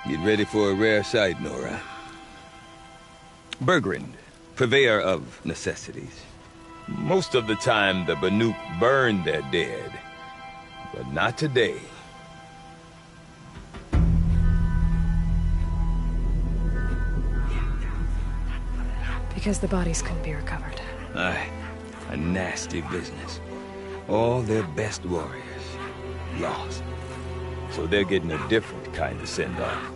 Get ready for a rare sight, Nora. Bergrand, purveyor of necessities. Most of the time, the Banuk burn their dead. But not today. Because the bodies couldn't be recovered. Aye, a nasty business. All their best warriors lost. So they're getting a different kind of send-off.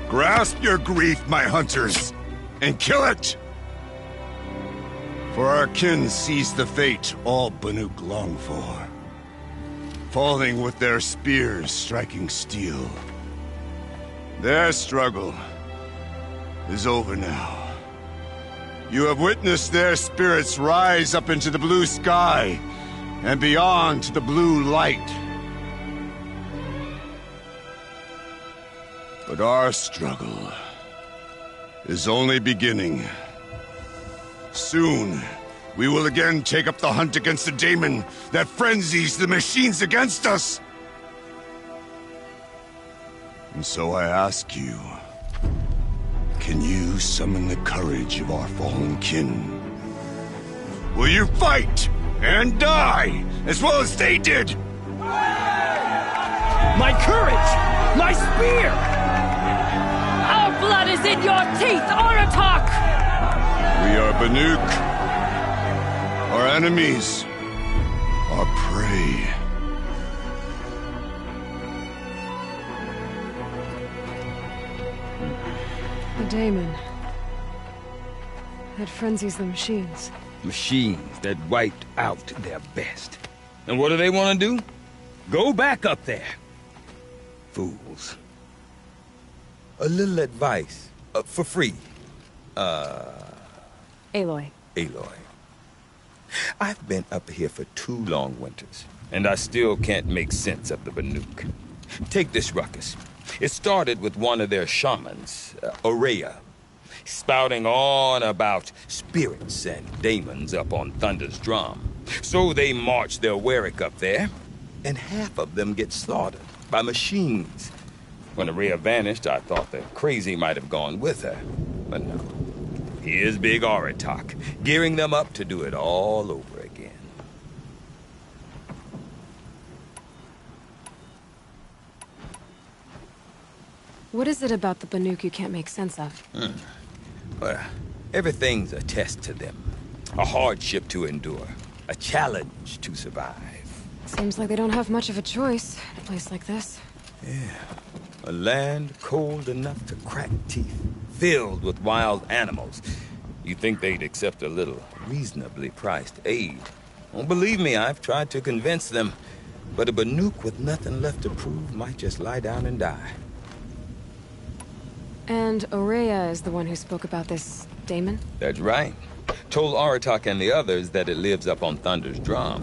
Grasp your grief, my hunters, and kill it! For our kin sees the fate all Banuk long for. Falling with their spears striking steel. Their struggle is over now. You have witnessed their spirits rise up into the blue sky and beyond to the blue light. But our struggle is only beginning. Soon, we will again take up the hunt against the daemon that frenzies the machines against us. And so I ask you, can you summon the courage of our fallen kin? Will you fight and die as well as they did? My courage! My spear! Our blood is in your teeth, Aratak! We are Banuk. Our enemies. Our prey. The daemon. That frenzies the machines. Machines that wiped out their best. And what do they want to do? Go back up there. Fools. A little advice. For free. Aloy. Aloy. I've been up here for 2 long winters, and I still can't make sense of the Banuk. Take this ruckus. It started with one of their shamans, Ourea, spouting on about spirits and daemons up on Thunder's drum. So they march their Warwick up there, and half of them get slaughtered by machines. When Ourea vanished, I thought the crazy might have gone with her. But no. Here's Big Aratak, gearing them up to do it all over again. What is it about the Banuk you can't make sense of? Well, everything's a test to them. A hardship to endure. A challenge to survive. Seems like they don't have much of a choice in a place like this. Yeah. A land cold enough to crack teeth, filled with wild animals. You'd think they'd accept a little reasonably priced aid. Don't believe me, I've tried to convince them. But a Banuk with nothing left to prove might just lie down and die. And Ourea is the one who spoke about this daemon? That's right. Told Aratak and the others that it lives up on Thunder's drum.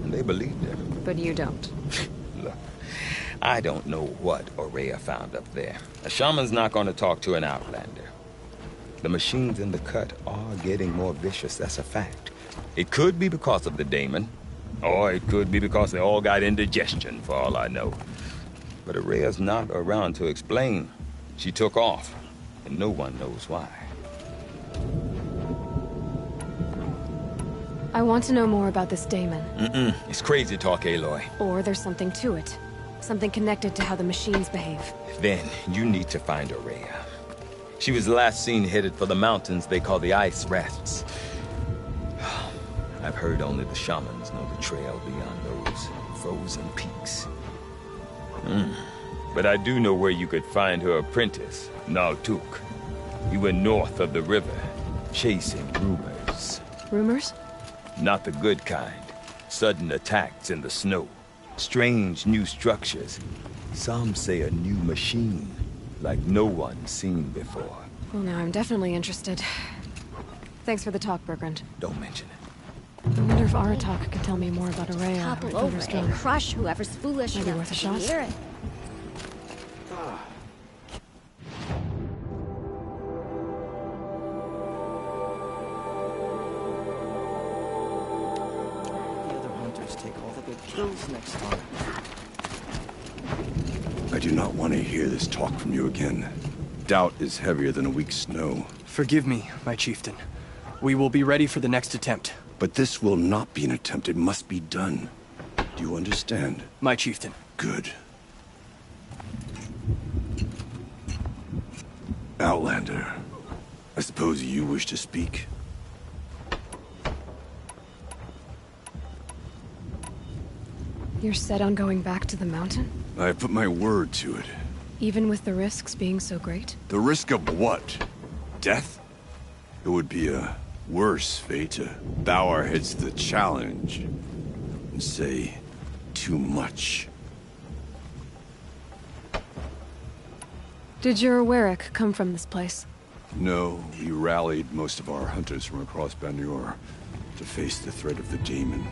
And they believed him. But you don't. Look, I don't know what Ourea found up there. A shaman's not going to talk to an outlander. The machines in the cut are getting more vicious, that's a fact. It could be because of the daemon, or it could be because they all got indigestion, for all I know. But Araya's not around to explain. She took off, and no one knows why. I want to know more about this daemon. It's crazy talk, Aloy. Or there's something to it. Something connected to how the machines behave. Then you need to find Araya. She was last seen headed for the mountains they call the Ice Rafts. I've heard only the shamans know the trail beyond those frozen peaks. But I do know where you could find her apprentice, Naltuk. He went north of the river, chasing rumors. Rumors? Not the good kind. Sudden attacks in the snow. Strange new structures. Some say a new machine, like no one's seen before. Well, now I'm definitely interested. Thanks for the talk, Bergrand. Don't mention it. I wonder if Aratak could tell me more about Araya or Topple over Thunderstone. and crush whoever's foolish Maybe enough worth a to shot? hear it. The other hunters take all the good kills next time. I do not want to hear this talk from you again. Doubt is heavier than a week's snow. Forgive me, my chieftain. We will be ready for the next attempt. But this will not be an attempt. It must be done. Do you understand? My chieftain. Good. Outlander, I suppose you wish to speak? You're set on going back to the mountain? I have put my word to it. Even with the risks being so great? The risk of what? Death? It would be a worse fate to bow our heads to the challenge and say too much. Did your Warwick come from this place? No, we rallied most of our hunters from across Banur to face the threat of the demon.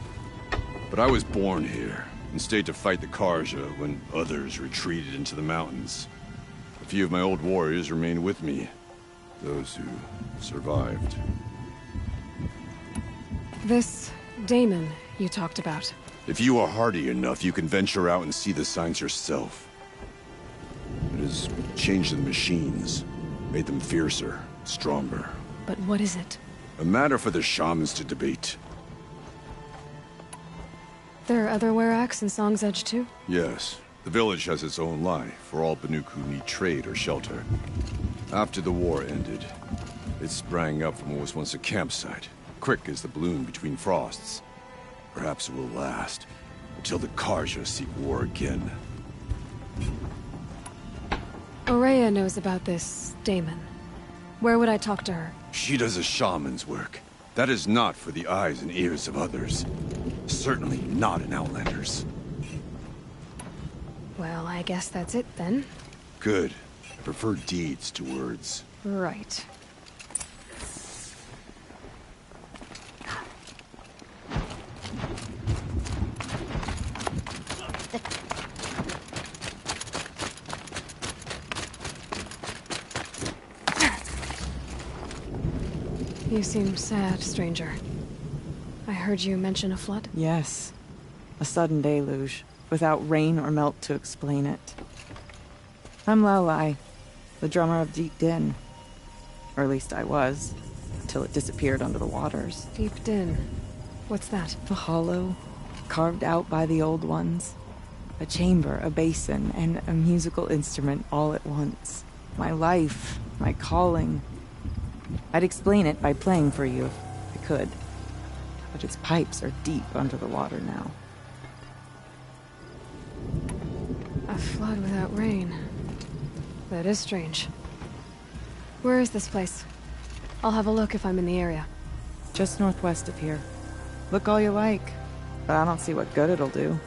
But I was born here and stayed to fight the Karja when others retreated into the mountains. A few of my old warriors remained with me, those who survived. This daemon you talked about. If you are hardy enough, you can venture out and see the signs yourself. It has changed the machines, made them fiercer, stronger. But what is it? A matter for the shamans to debate. There are other Waraks in Song's Edge too? Yes, the village has its own life for all Banuk who need trade or shelter. After the war ended, it sprang up from what was once a campsite, quick as the bloom between frosts. Perhaps it will last until the Karja seek war again. Araya knows about this daemon. Where would I talk to her? She does a shaman's work. That is not for the eyes and ears of others. Certainly not an Outlander's. Well, I guess that's it then. Good. I prefer deeds to words. Right. You seem sad, stranger. I heard you mention a flood? Yes. A sudden deluge, without rain or melt to explain it. I'm Lelai, the drummer of Deep Din. Or at least I was, till it disappeared under the waters. Deep Din. What's that? A hollow, carved out by the old ones. A chamber, a basin, and a musical instrument all at once. My life, my calling. I'd explain it by playing for you, if I could. But its pipes are deep under the water now. A flood without rain. That is strange. Where is this place? I'll have a look if I'm in the area. Just northwest of here. Look all you like, but I don't see what good it'll do.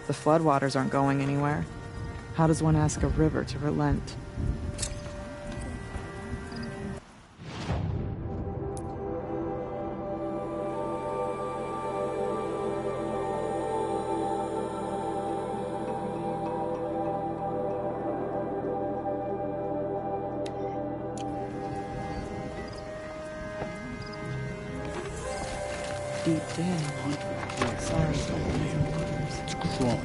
The floodwaters aren't going anywhere. How does one ask a river to relent? deep din. Sorry for these waters. It's crawling.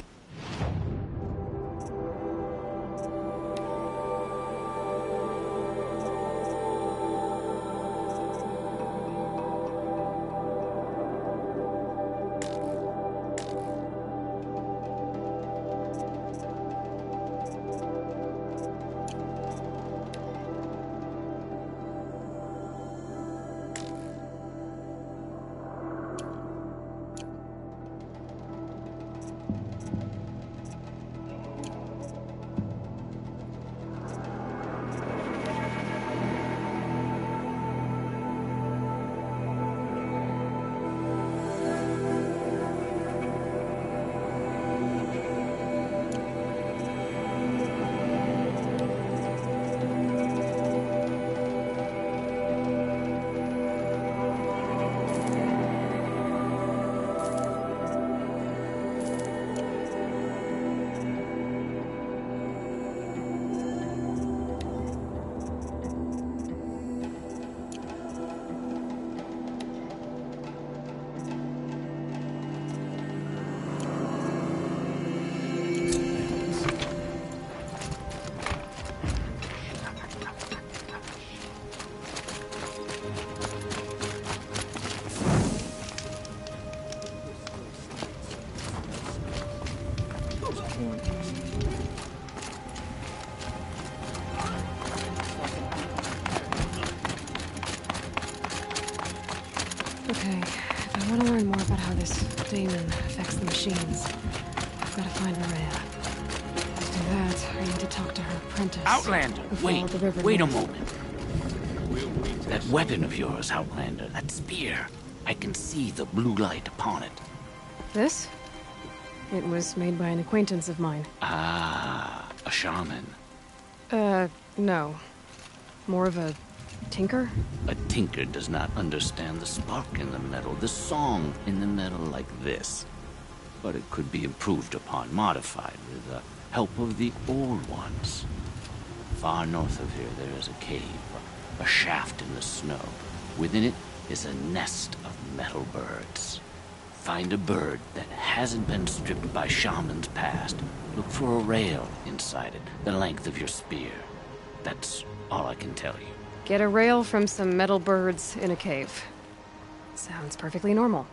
Okay, if I want to learn more about how this daemon affects the machines, I've got to find Maria. To do that, I need to talk to her apprentice. Outlander, who followed the river wait a north. moment. That weapon of yours, Outlander, that spear, I can see the blue light upon it. This? It was made by an acquaintance of mine. Ah, a shaman. No. More of a tinker? A tinker does not understand the spark in the metal, the song in the metal like this. But it could be improved upon, modified with the help of the old ones. Far north of here there is a cave, a shaft in the snow. Within it is a nest of metal birds. Find a bird that hasn't been stripped by shamans past. Look for a rail inside it, the length of your spear. That's all I can tell you. Get a rail from some metal birds in a cave. Sounds perfectly normal.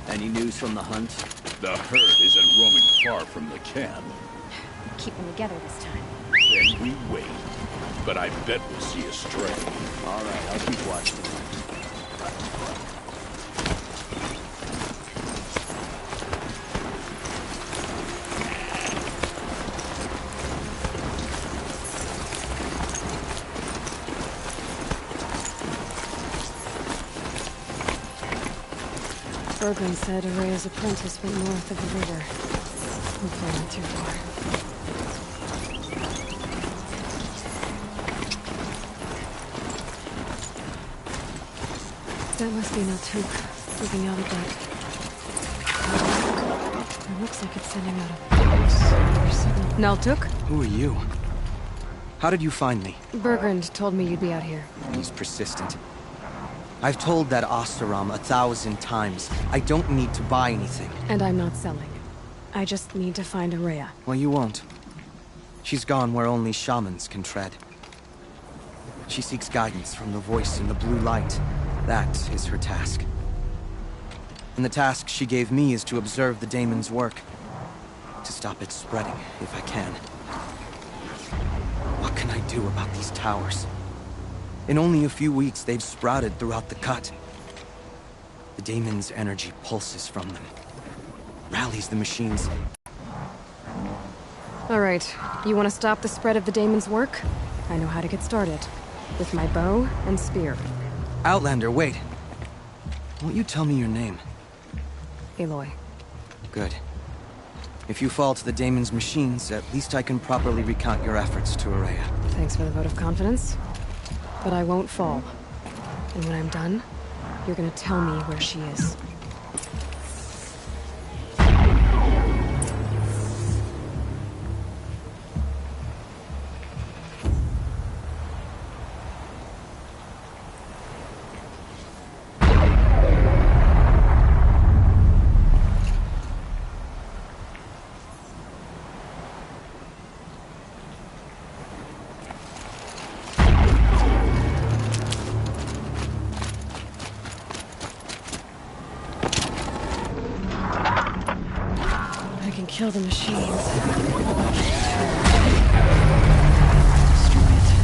Any news from the hunt? The herd isn't roaming far from the camp. Keep them together this time. Then we wait. But I bet we'll see a stray. All right, I'll keep watching. Bergren said Araya's apprentice went north of the river. Hopefully not too far. That must be Naltuk, moving out of that. It looks like it's sending out a pulse or signal. Naltuk? Who are you? How did you find me? Bergrand told me you'd be out here. He's persistent. I've told that Oseram 1,000 times. I don't need to buy anything. And I'm not selling. I just need to find Araya. Well, you won't. She's gone where only shamans can tread. She seeks guidance from the voice in the blue light. That is her task. And the task she gave me is to observe the daemon's work. To stop it spreading, if I can. What can I do about these towers? In only a few weeks, they've sprouted throughout the cut. The daemon's energy pulses from them, rallies the machines. Alright, you want to stop the spread of the daemon's work? I know how to get started. With my bow and spear. Outlander, wait. Won't you tell me your name? Aloy. Good. If you fall to the daemon's machines, at least I can properly recount your efforts to Ourea. Thanks for the vote of confidence. But I won't fall. And when I'm done, you're gonna tell me where she is. Kill the machines. Destroy it.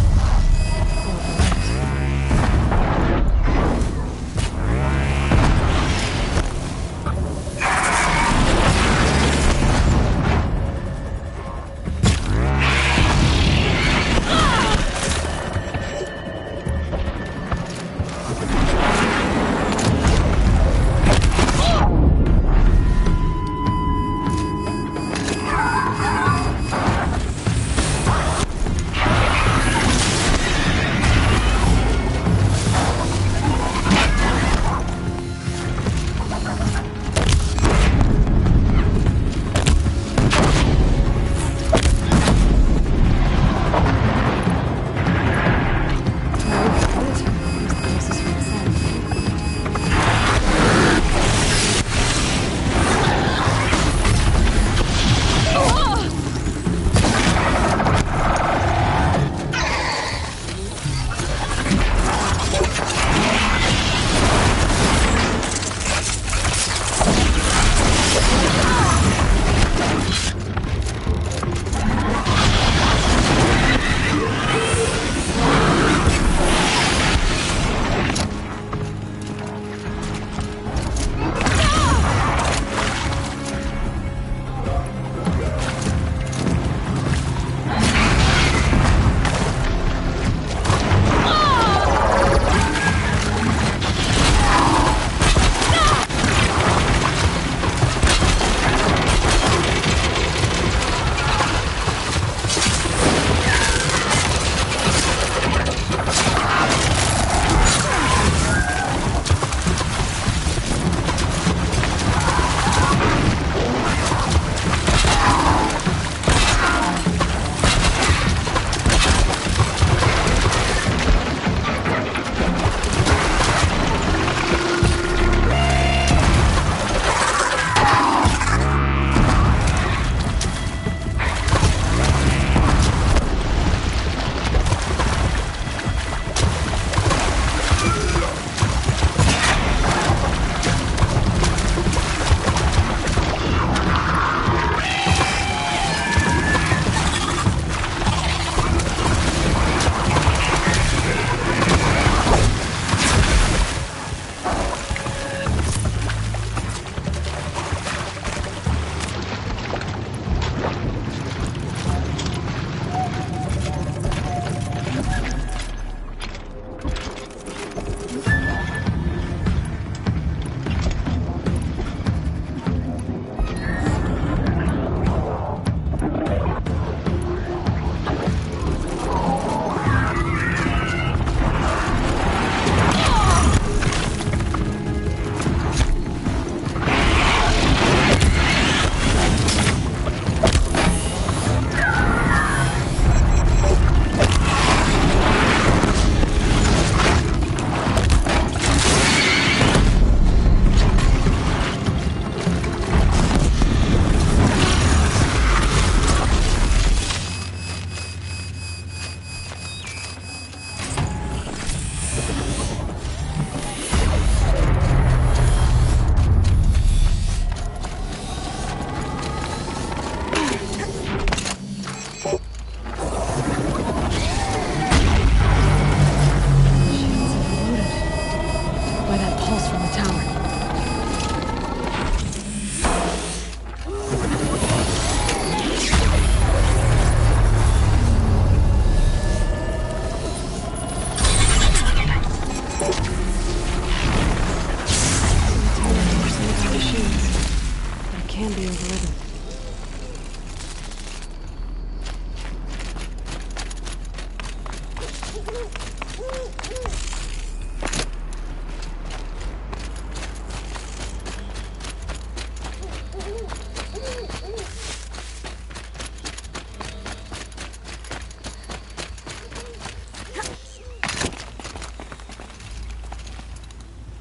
be overridden.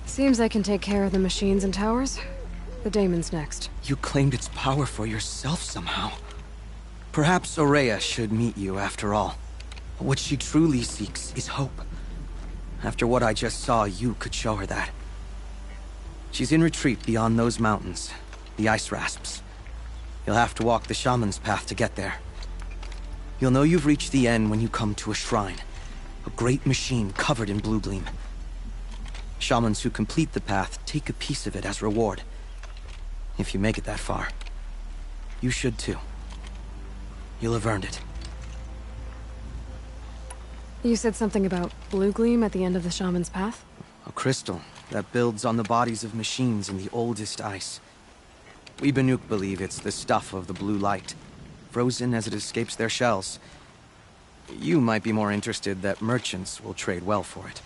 Seems I can take care of the machines and towers. The daemon's next. You claimed its power for yourself somehow. Perhaps Ourea should meet you after all. What she truly seeks is hope. After what I just saw, you could show her that. She's in retreat beyond those mountains, the ice rasps. You'll have to walk the shaman's path to get there. You'll know you've reached the end when you come to a shrine. A great machine covered in blue gleam. Shamans who complete the path take a piece of it as reward. If you make it that far, you should too. You'll have earned it. You said something about blue gleam at the end of the shaman's path? A crystal that builds on the bodies of machines in the oldest ice. We Banuk believe it's the stuff of the blue light, frozen as it escapes their shells. You might be more interested that merchants will trade well for it.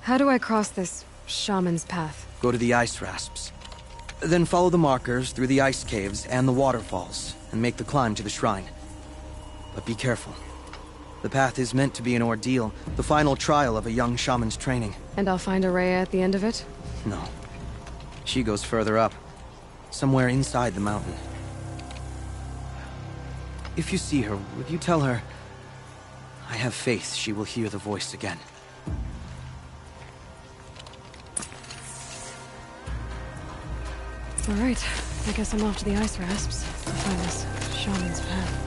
How do I cross this shaman's path? Go to the ice rasps. Then follow the markers through the ice caves and the waterfalls, and make the climb to the shrine. But be careful. The path is meant to be an ordeal, the final trial of a young shaman's training. And I'll find Ourea at the end of it? No. She goes further up, somewhere inside the mountain. If you see her, would you tell her, I have faith she will hear the voice again. All right, I guess I'm off to the ice rasps to find this shaman's path.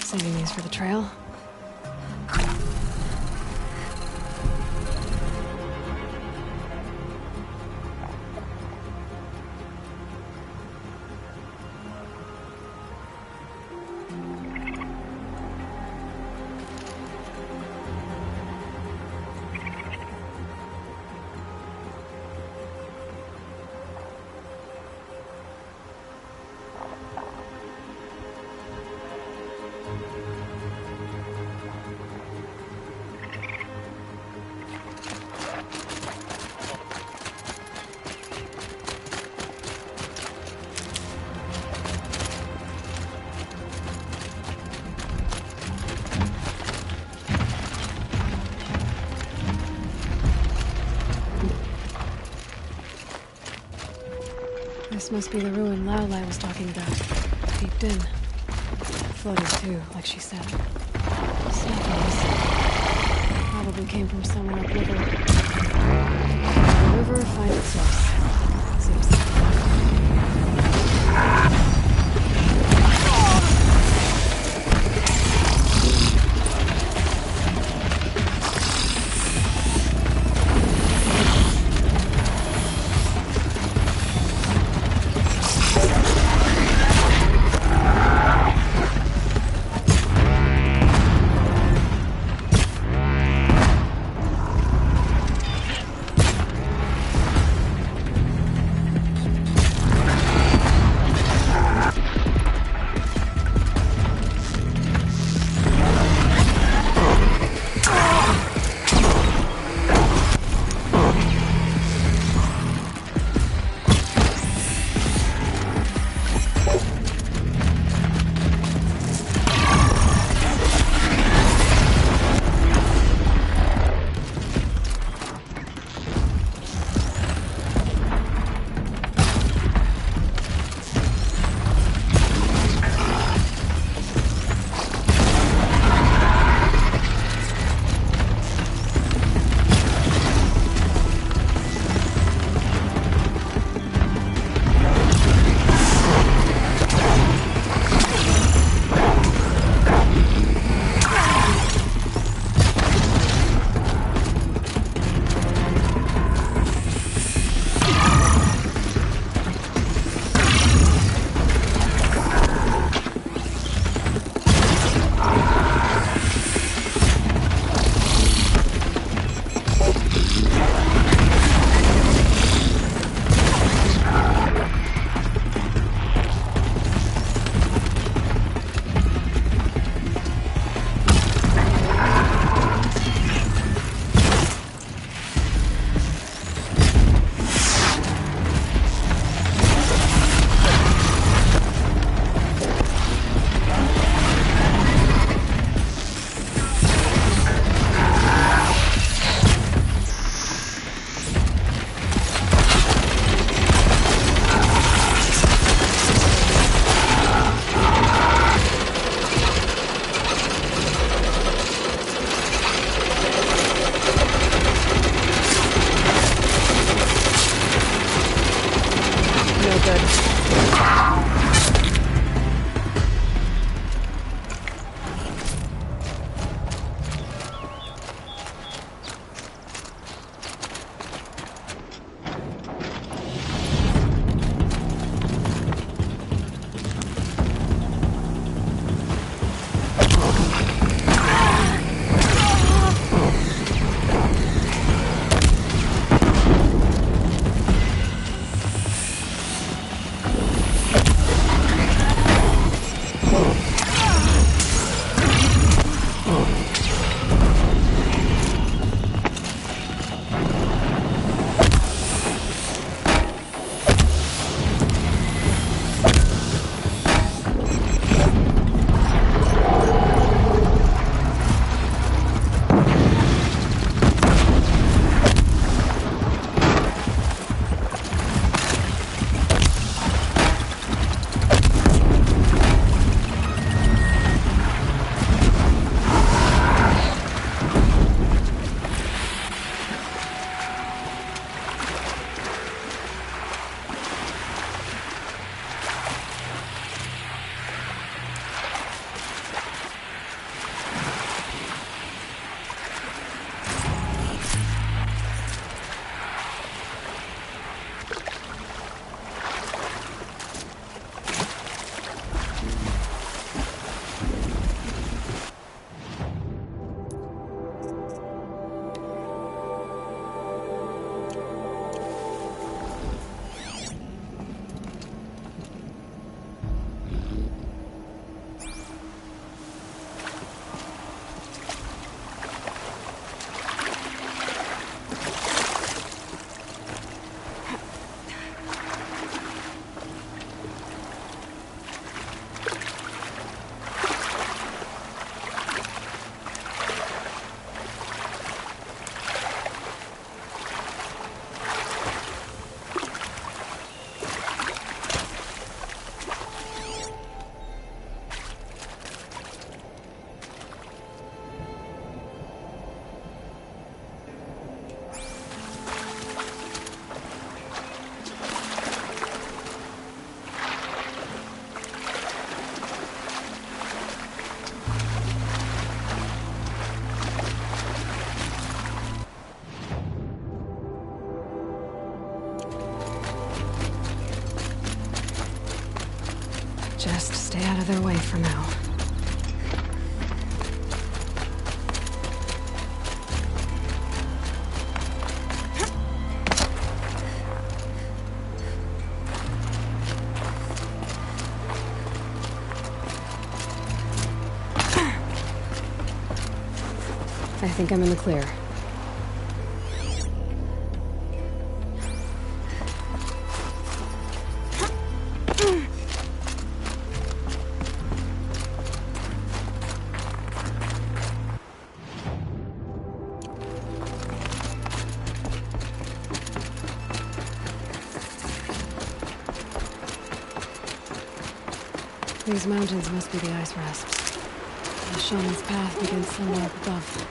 Saving these for the trail. This must be the ruin Laolai was talking about. Peeked in. Flooded too, like she said. Snappings. Probably came from somewhere upriver. The river find its source. Seems Just stay out of their way for now. I think I'm in the clear. These mountains must be the ice rasps. The shaman's path begins somewhere up above.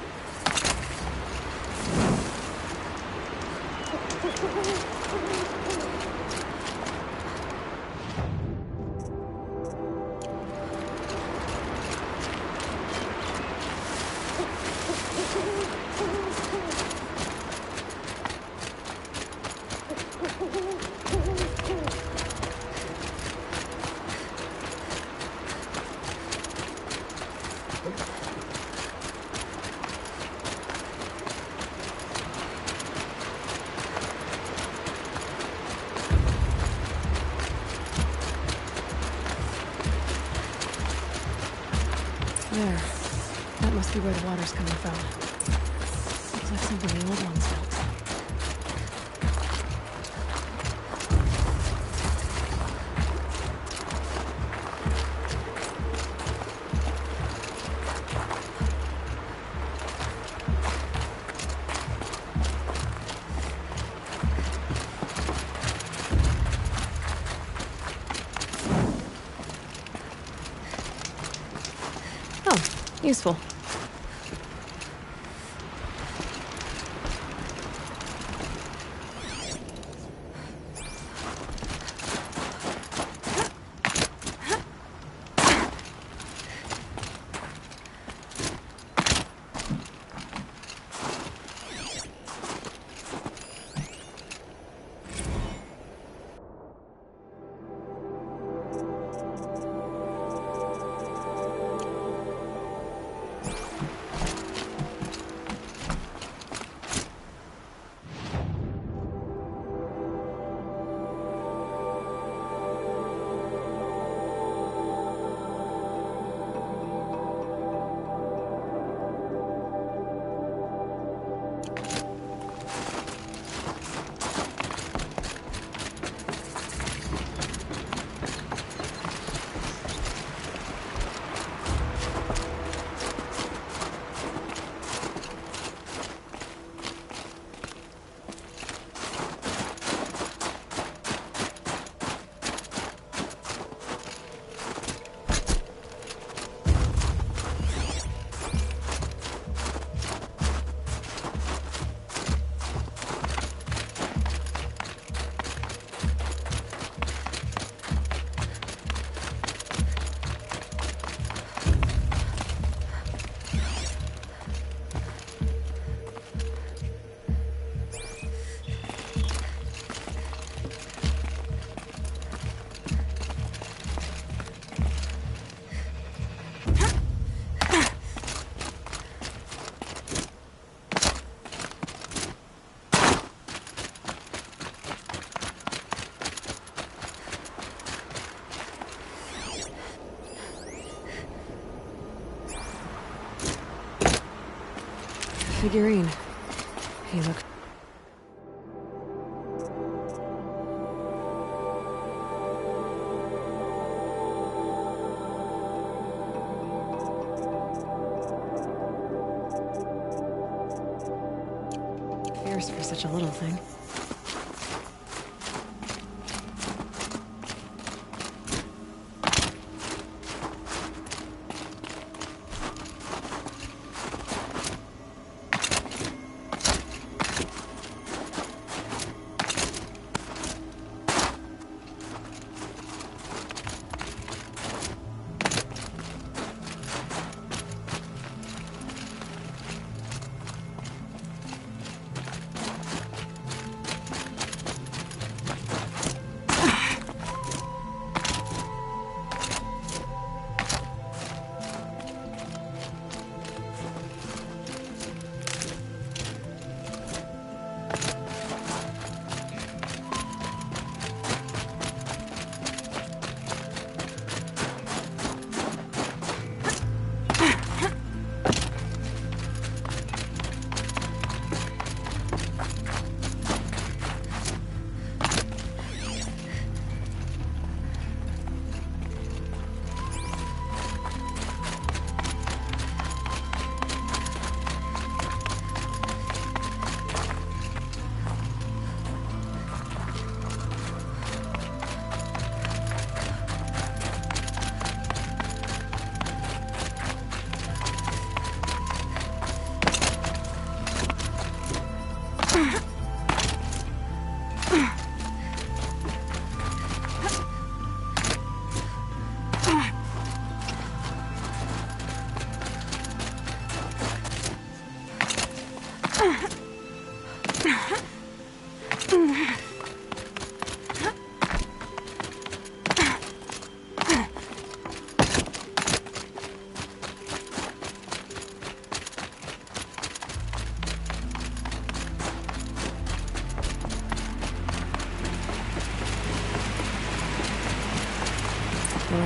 There. That must be where the water's coming from. Looks like something the old ones built. Useful. Figurine. He looked... fierce for such a little thing.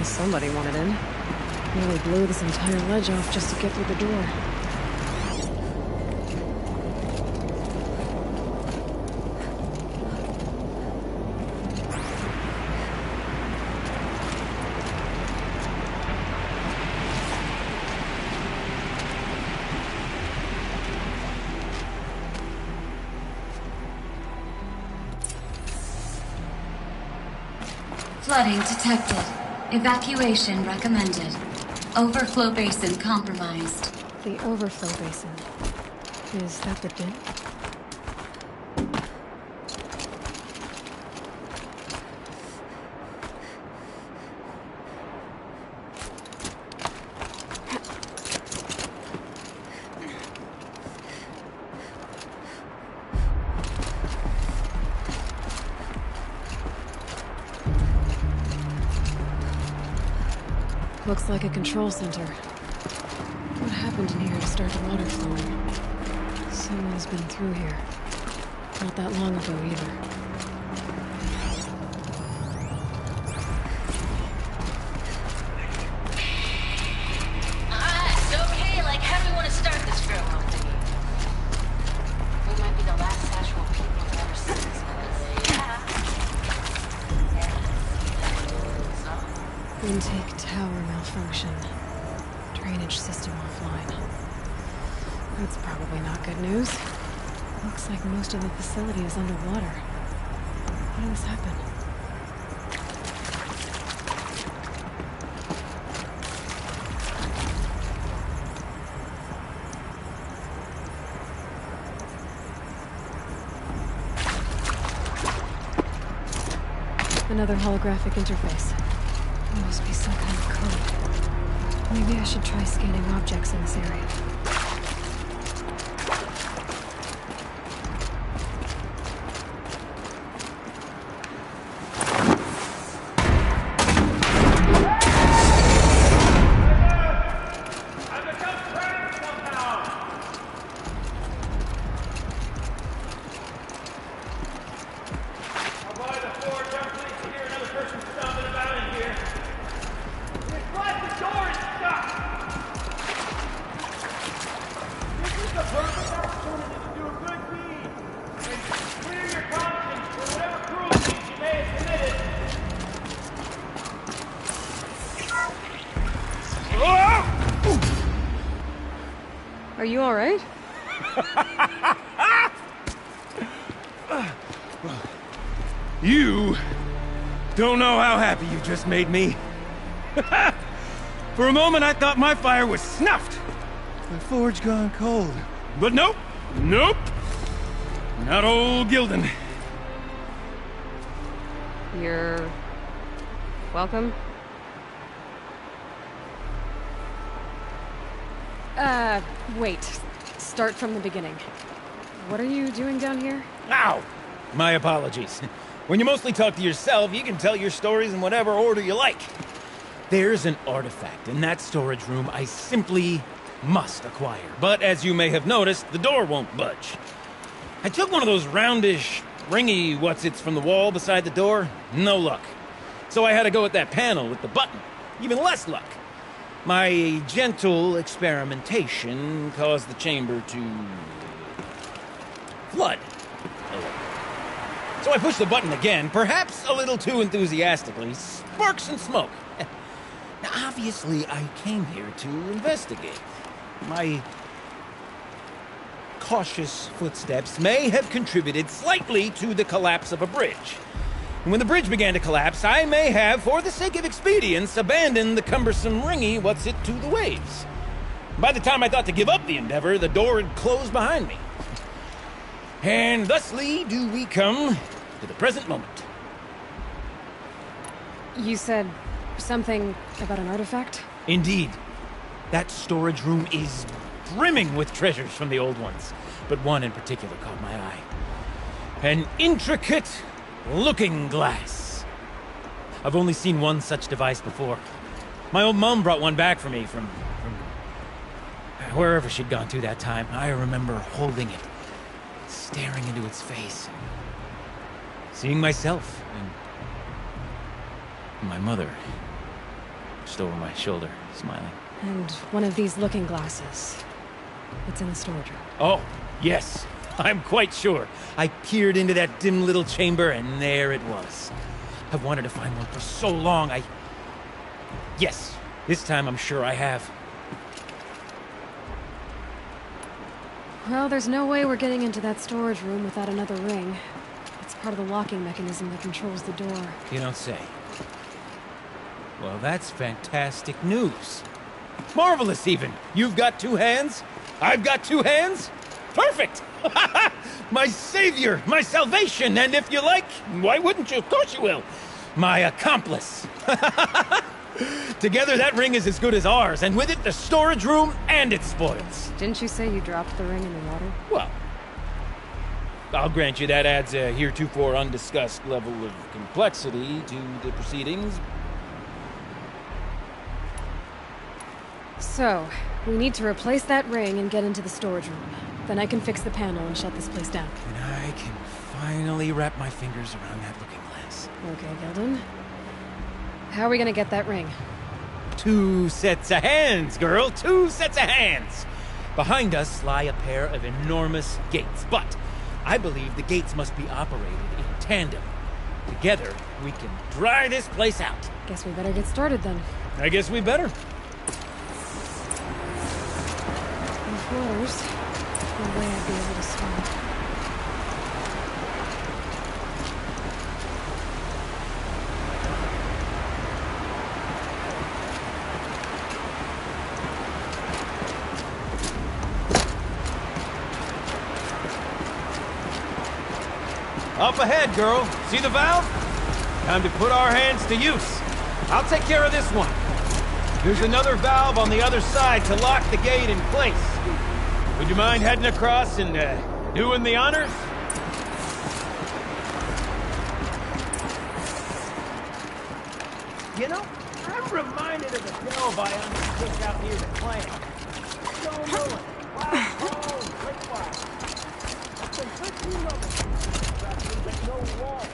Somebody wanted in. Nearly blew this entire ledge off just to get through the door. Flooding detected. Evacuation recommended. Overflow basin compromised. The overflow basin. Is that the din? Looks like a control center. What happened in here to start the water flowing? Someone's been through here. Not that long ago, either. Okay, like, how do we want to start this farewell thingy? We might be the last actual people to ever see this place. Intake tower malfunction. Drainage system offline. That's probably not good news. Looks like most of the facility is underwater. How did this happen? Another holographic interface. There must be some kind of code. Maybe I should try scanning objects in this area. Are you all right? You don't know how happy you just made me. For a moment, I thought my fire was snuffed. My forge gone cold. But nope, nope. Not old Gildan. You're welcome. Wait. Start from the beginning. What are you doing down here? Ow! My apologies. When you mostly talk to yourself, you can tell your stories in whatever order you like. There's an artifact in that storage room I simply must acquire. But as you may have noticed, the door won't budge. I took one of those roundish, ringy what's-its from the wall beside the door. No luck. So I had to go with that panel with the button. Even less luck. My gentle experimentation caused the chamber to flood. So I pushed the button again, perhaps a little too enthusiastically. Sparks and smoke. Now, obviously, I came here to investigate. My cautious footsteps may have contributed slightly to the collapse of a bridge. And when the bridge began to collapse, I may have, for the sake of expedience, abandoned the cumbersome ringy what's-it to the waves. By the time I thought to give up the endeavor, the door had closed behind me. And thusly do we come to the present moment. You said something about an artifact? Indeed. That storage room is brimming with treasures from the old ones, but one in particular caught my eye. An intricate looking glass. I've only seen one such device before. My old mom brought one back for me from wherever she'd gone to that time. I remember holding it, staring into its face, seeing myself and my mother. watched over my shoulder, smiling. And one of these looking glasses. It's in the storage room. Oh, yes. I'm quite sure. I peered into that dim little chamber, and there it was. I've wanted to find one for so long, Yes, this time I'm sure I have. Well, there's no way we're getting into that storage room without another ring. It's part of the locking mechanism that controls the door. You don't say. Well, that's fantastic news. Marvelous, even. You've got 2 hands. I've got 2 hands. Perfect! My savior, my salvation, and if you like, why wouldn't you? Of course you will. My accomplice. Together, that ring is as good as ours, and with it, the storage room and its spoils. Didn't you say you dropped the ring in the water? Well, I'll grant you that adds a heretofore undiscussed level of complexity to the proceedings. So, we need to replace that ring and get into the storage room. Then I can fix the panel and shut this place down. And I can finally wrap my fingers around that looking glass. Okay, Gilden. How are we gonna get that ring? 2 sets of hands, girl! 2 sets of hands! Behind us lie a pair of enormous gates, but I believe the gates must be operated in tandem. Together, we can dry this place out. Guess we better get started then. I guess we better. Waters. No way I'd be able to swim. Up ahead, girl. See the valve? Time to put our hands to use. I'll take care of this one. There's another valve on the other side to lock the gate in place. Would you mind heading across and, doing the honors? You know, I'm reminded of the delve I undertook out near the clan. Stone ruin, wild bones, quick fire. It's been 15 moments. But no wall.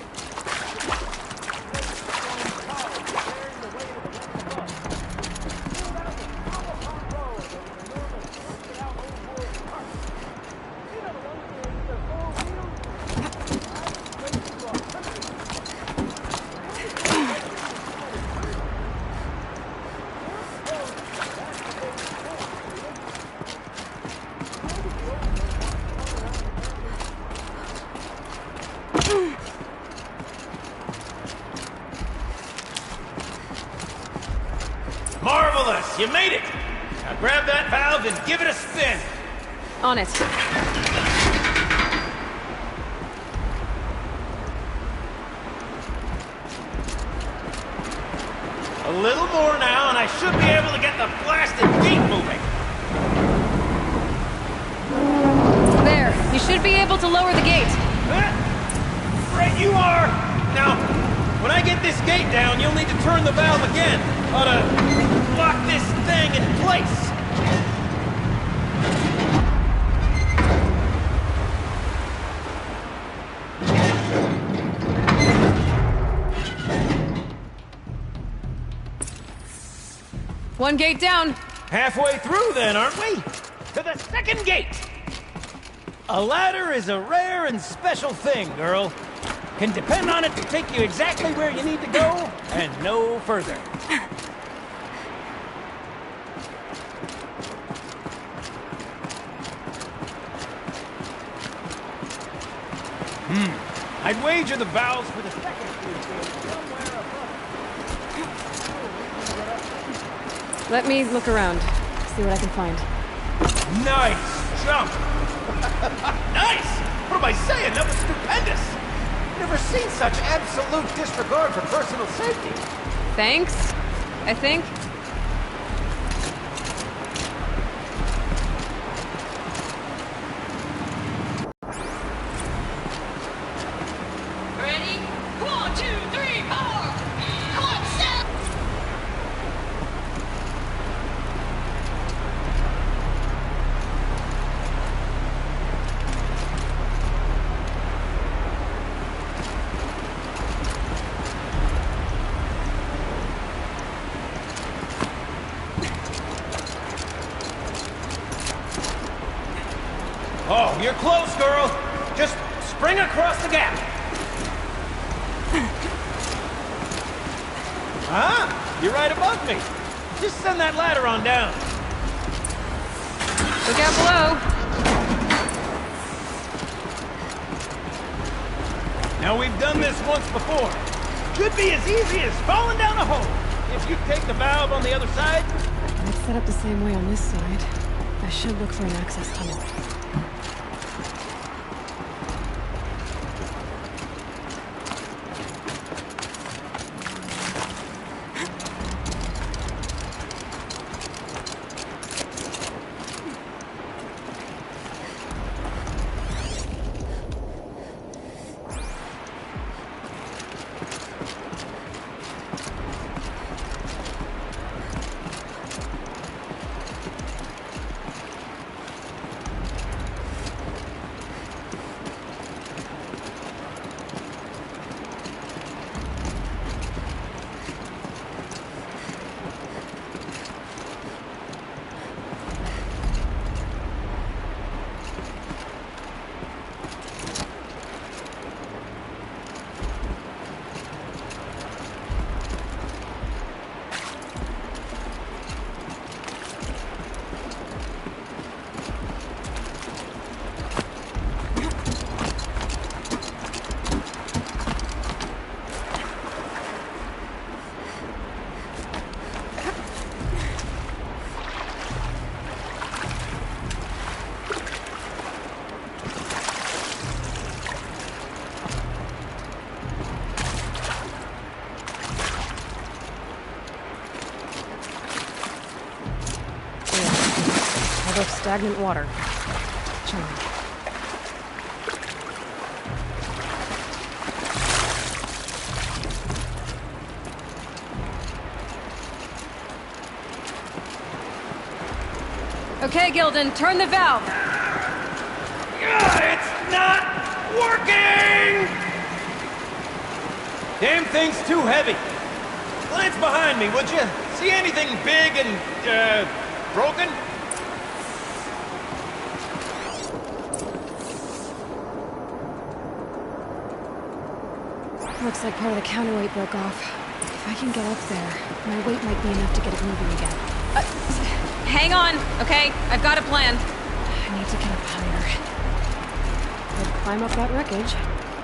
Marvelous! You made it! Now grab that valve and give it a spin! On it. A little more now, and I should be able to get the blasted gate moving! There. You should be able to lower the gate. Right you are! Now, when I get this gate down, you'll need to turn the valve again. Ought to lock this thing in place. One gate down. Halfway through then, aren't we? To the second gate! A ladder is a rare and special thing, girl. Can depend on it to take you exactly where you need to go, and no further. I'd wager the valves for the second gate somewhere above. Let me look around. See what I can find. Nice jump! Nice! What am I saying? That was stupendous! Never seen such absolute disregard for personal safety. Thanks, I think. Ready? 1, 2, 3, 4! Come on, Sal! Oh, you're close, girl. Just spring across the gap. Ah, you're right above me. Just send that ladder on down. Look out below. Now, we've done this once before. Should be as easy as falling down a hole. If you take the valve on the other side... It's set up the same way on this side. I should look for an access tunnel. Stagnant water. Charming. Okay, Gildan, turn the valve. It's not working! Damn thing's too heavy. Glance behind me, would you? See anything big and, broken? Looks like part of the counterweight broke off. If I can get up there, my weight might be enough to get it moving again. Hang on, okay? I've got a plan. I need to get up higher. I'd climb up that wreckage.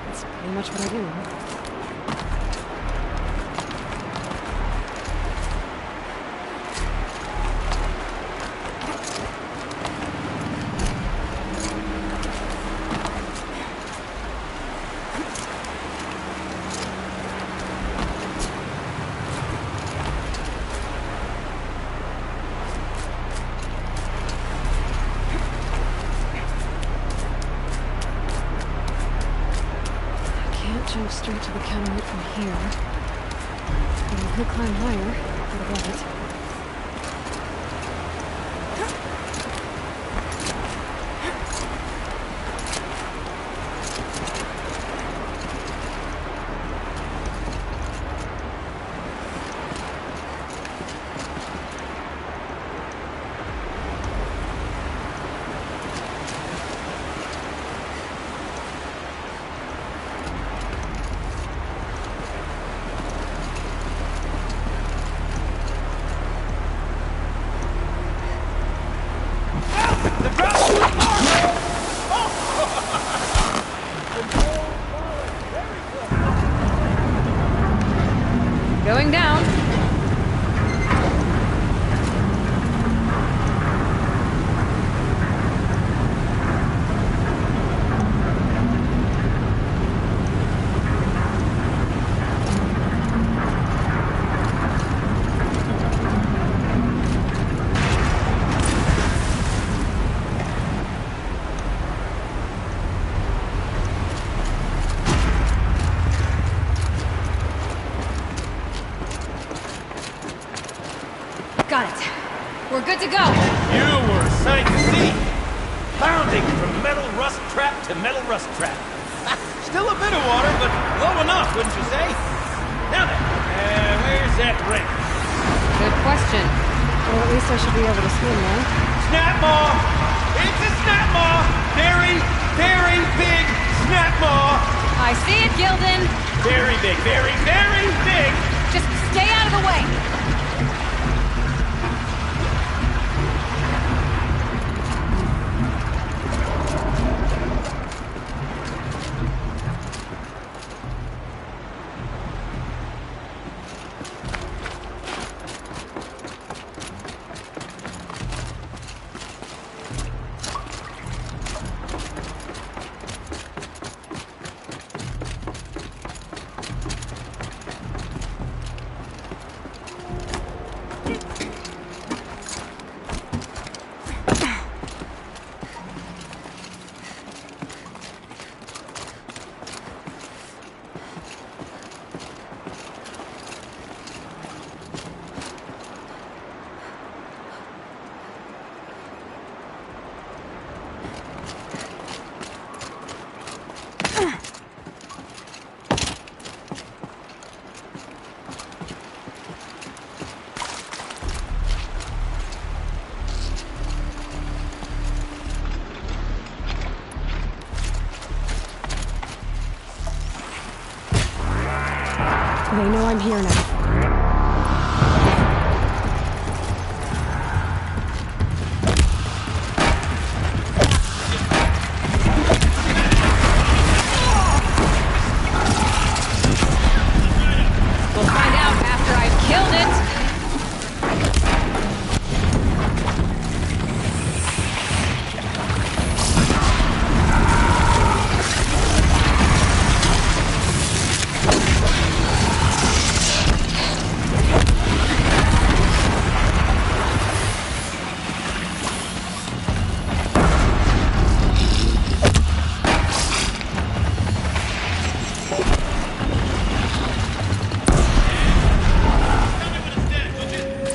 That's pretty much what I do. Jump straight to the counterweight from here. And I could climb higher, get above it. Going down. Got it. We're good to go. You were a sight to see. Bounding from metal rust trap to metal rust trap. Still a bit of water, but low enough, wouldn't you say? Now then, where's that ring? Good question. Well, at least I should be able to swim now. Snapmaw! It's a snapmaw! Very, very big snapmaw! I see it, Gildan. Very big, very, very big! Just stay out of the way. They know I'm here now. We'll find out after I've killed it.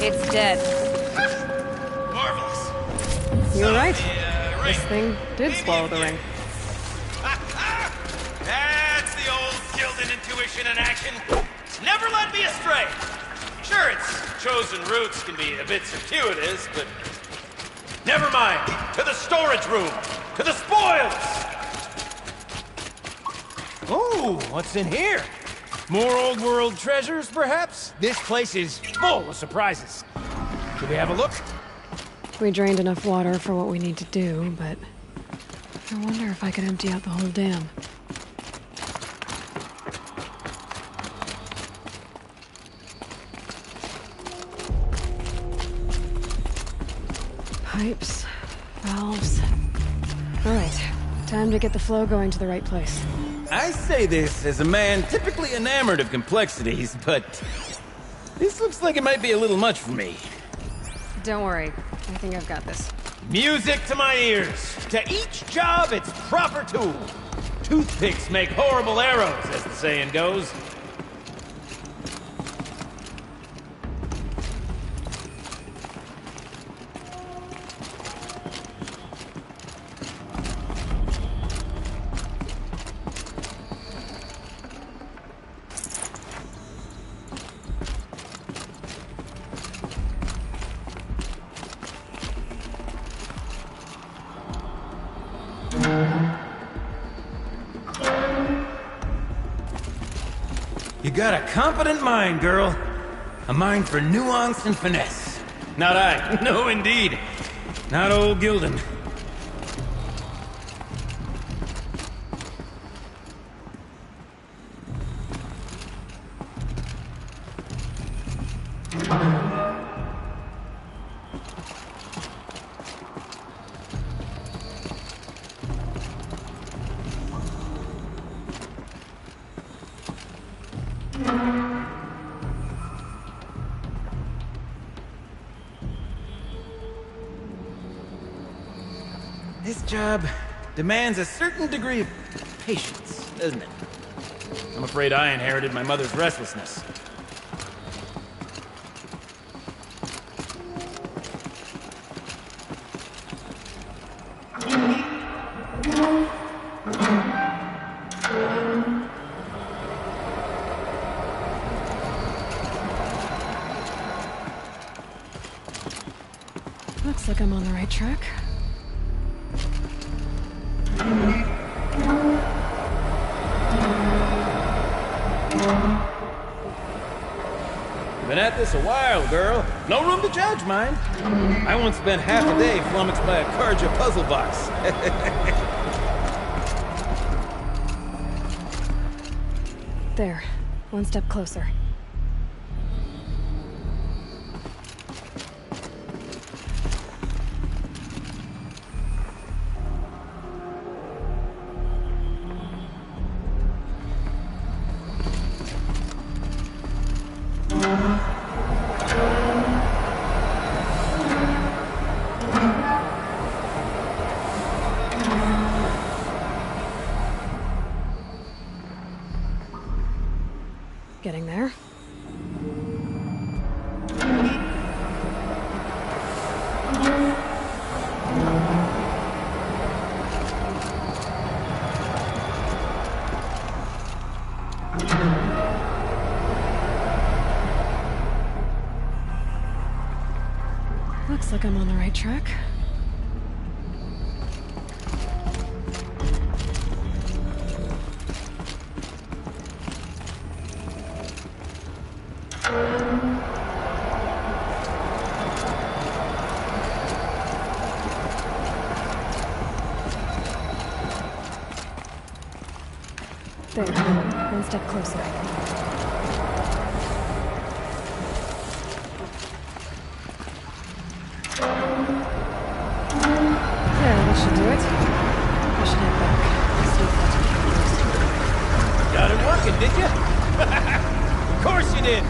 It's dead. Marvelous. You're right. Ring. This thing did swallow the ring. That's the old Gildan intuition in action. Never led me astray. Sure, its chosen routes can be a bit circuitous, but never mind. To the storage room. To the spoils. Oh, what's in here? More old world treasures, perhaps? This place is full of surprises. Should we have a look? We drained enough water for what we need to do, but I wonder if I could empty out the whole dam. Pipes, valves. All right, time to get the flow going to the right place. I say this as a man typically enamored of complexities, but this looks like it might be a little much for me. Don't worry, I think I've got this. Music to my ears. To each job, its proper tool. Toothpicks make horrible arrows, as the saying goes. You got a competent mind, girl. A mind for nuance and finesse. Not I. No, indeed. Not old Gildan. This job demands a certain degree of patience, doesn't it? I'm afraid I inherited my mother's restlessness. Looks like I'm on the right track. Been at this a while, girl. No room to judge, mind. I once spent half a day flummoxed by a Karja puzzle box. There. One step closer. Getting there. Looks like I'm on the right track. There. One step closer. There, that should do it. I should head back. Got it working, did you? Of course you did.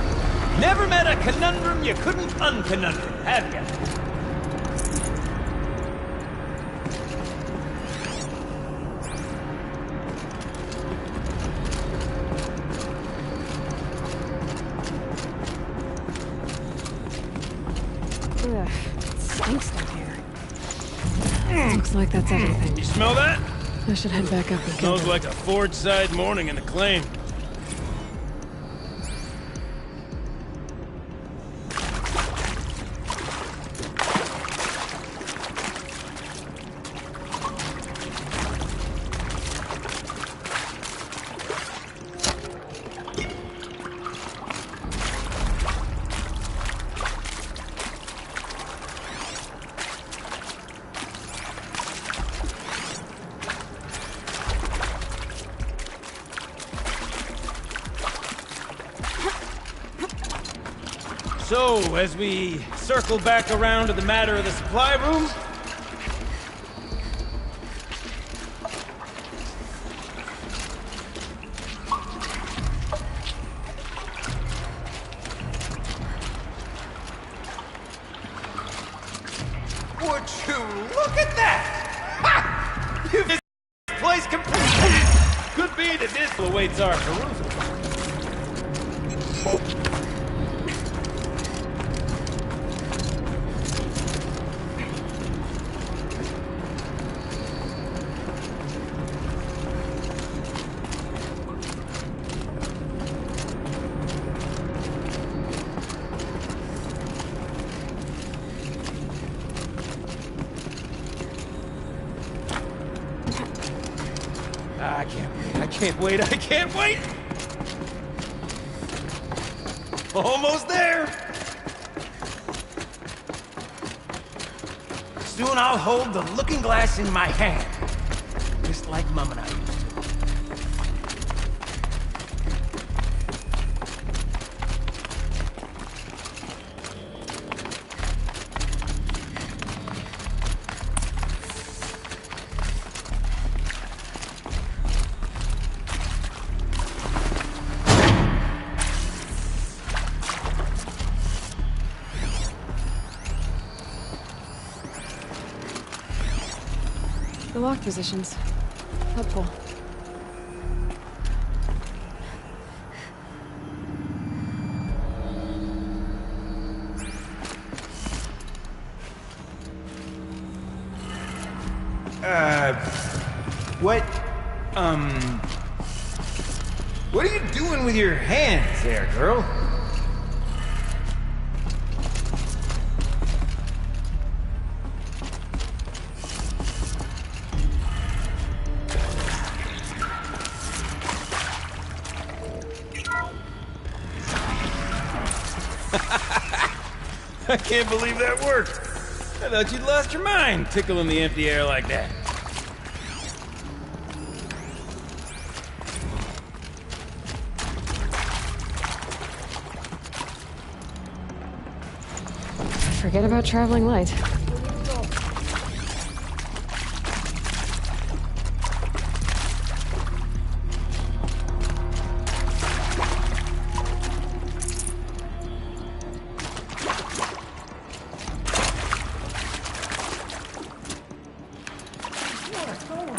Never met a conundrum you couldn't unconundrum, have you? Ugh, it stinks down here. Looks like that's everything. You smell that? I should head back up and get Smells them. like a Forge-side morning in the claim. So, as we circle back around to the matter of the supply room... Would you look at that? Ha! This place completely... Could be that this awaits our perusal. I can't wait! Almost there! Soon I'll hold the looking glass in my hand. Just like Mum and I used to. The lock positions. Helpful. What are you doing with your hands there, girl? I can't believe that worked. I thought you'd lost your mind, tickling the empty air like that. Forget about traveling light.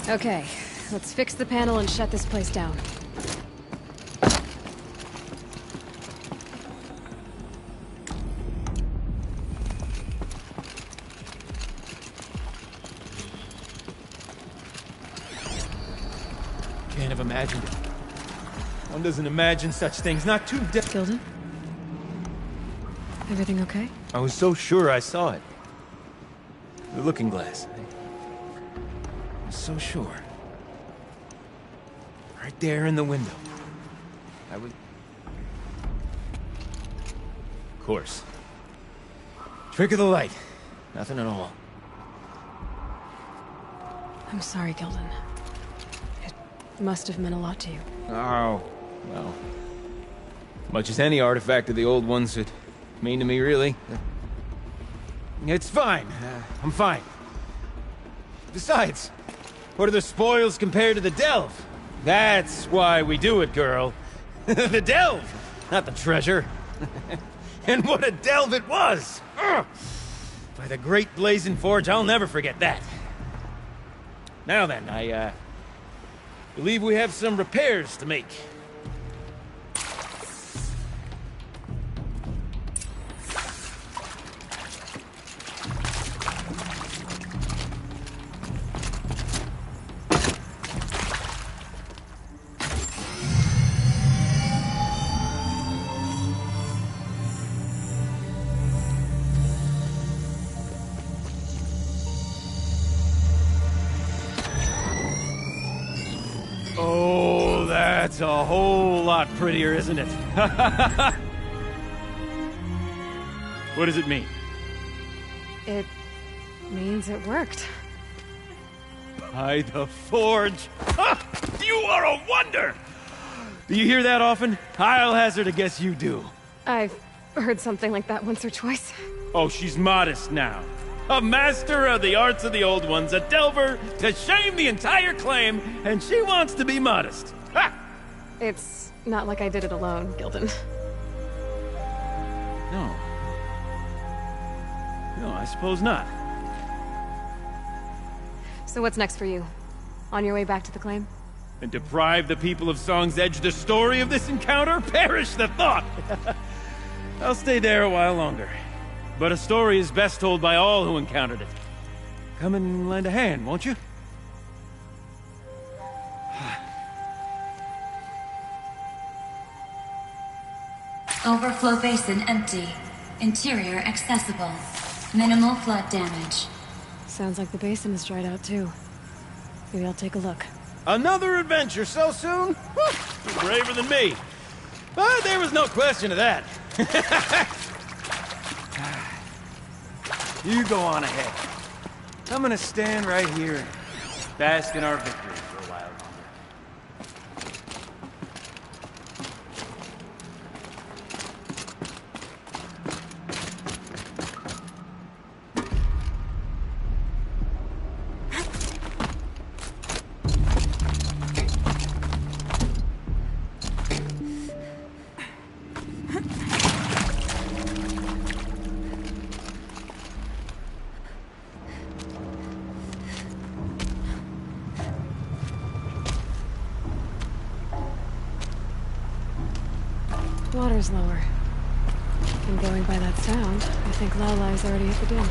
Okay, let's fix the panel and shut this place down. Can't have imagined it. One doesn't imagine such things, not too Gilden? Everything okay? I was so sure I saw it. The looking glass. I was so sure. Right there in the window. I was... Of course. Trick of the light. Nothing at all. I'm sorry, Gilden. It must have meant a lot to you. Oh, well. Much as any artifact of the old ones would mean to me, really. It's fine. I'm fine. Besides, what are the spoils compared to the delve? That's why we do it, girl. The delve, not the treasure. And what a delve it was! Ugh. By the great Blazing Forge, I'll never forget that. Now then, I believe we have some repairs to make. Oh, that's a whole lot prettier, isn't it? What does it mean? It means it worked. By the Forge. Ha! You are a wonder! Do you hear that often? I'll hazard a guess you do. I've heard something like that once or twice. Oh, she's modest now. A master of the arts of the old ones, a delver to shame the entire claim, and she wants to be modest. Ha! It's not like I did it alone, Gilden. No. No, I suppose not. So what's next for you? On your way back to the claim? And deprive the people of Song's Edge the story of this encounter? Perish the thought! I'll stay there a while longer. But a story is best told by all who encountered it. Come and lend a hand, won't you? Overflow basin empty. Interior accessible. Minimal flood damage. Sounds like the basin is dried out too. Maybe I'll take a look. Another adventure so soon? You're braver than me. But there was no question of that. You go on ahead. I'm gonna stand right here and bask in our victory for a while longer. Water's lower. And going by that sound, I think Laolai's already at the den.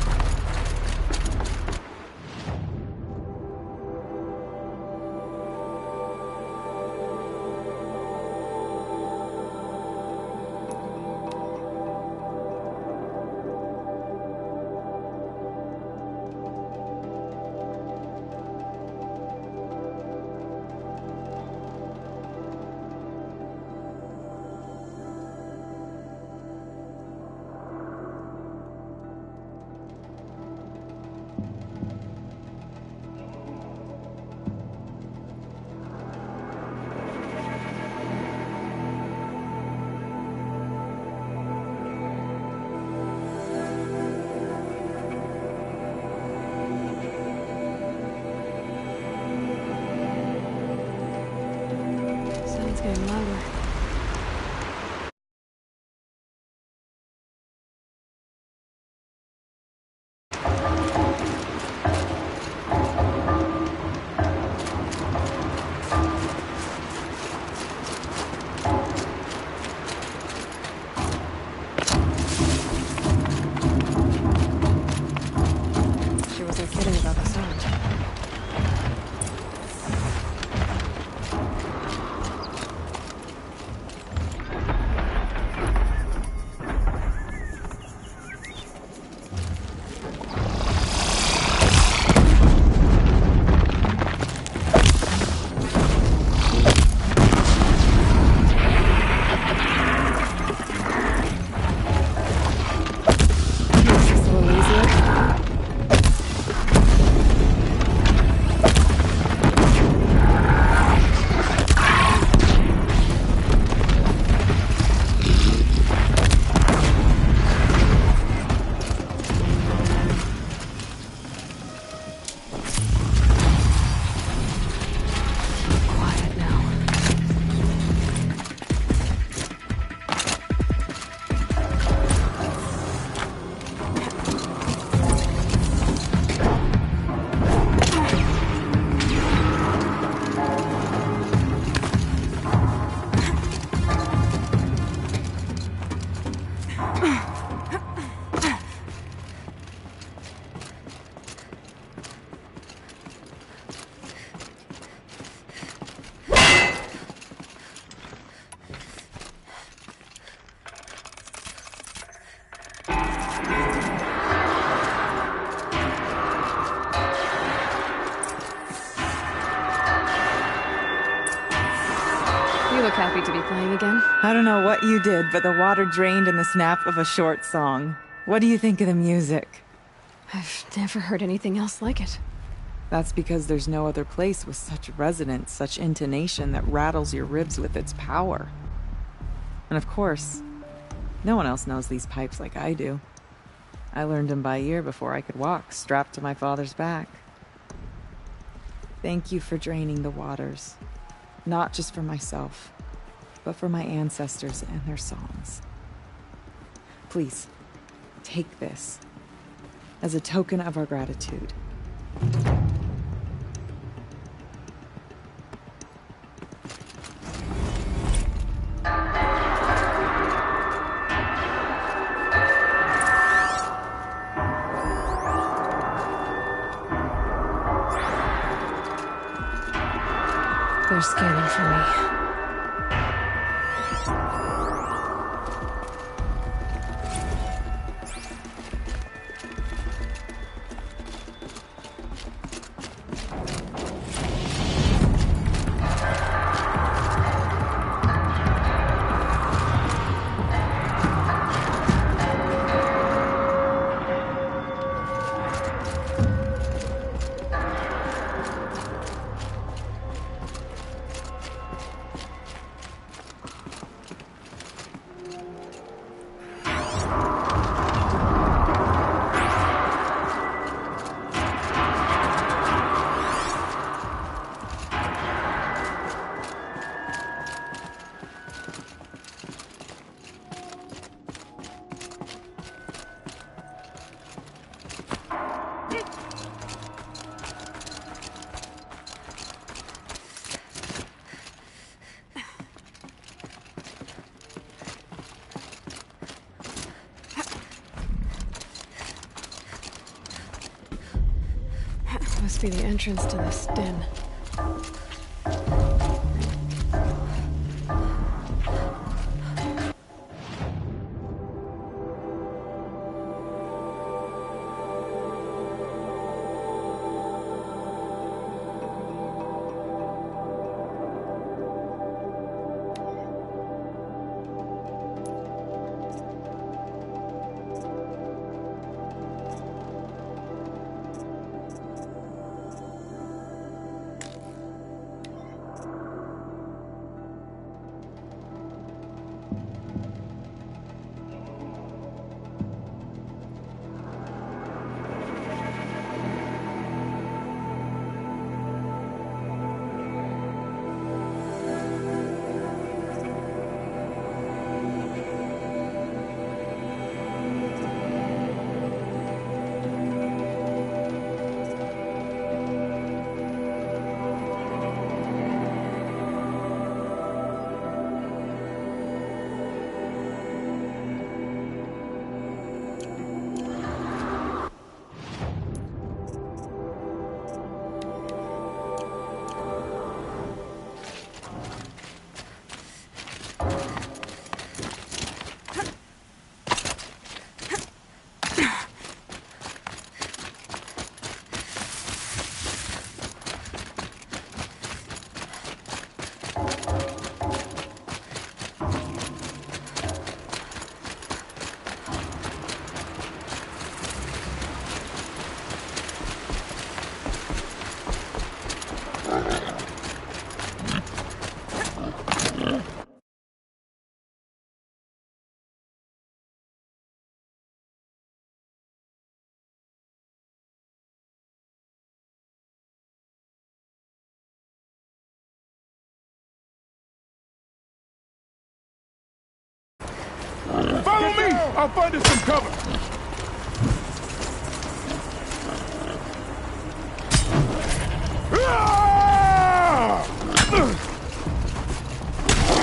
and louder. She wasn't kidding about the sound. Makes this a little easier. Quiet now. You look happy to be playing again. I don't know what you did, but the water drained in the snap of a short song. What do you think of the music? I've never heard anything else like it. That's because there's no other place with such resonance, such intonation that rattles your ribs with its power. And of course, no one else knows these pipes like I do. I learned them by ear before I could walk, strapped to my father's back. Thank you for draining the waters. Not just for myself, but for my ancestors and their songs. Please, take this as a token of our gratitude. They're scanning for me. Must be the entrance to this den. I'll find us some cover.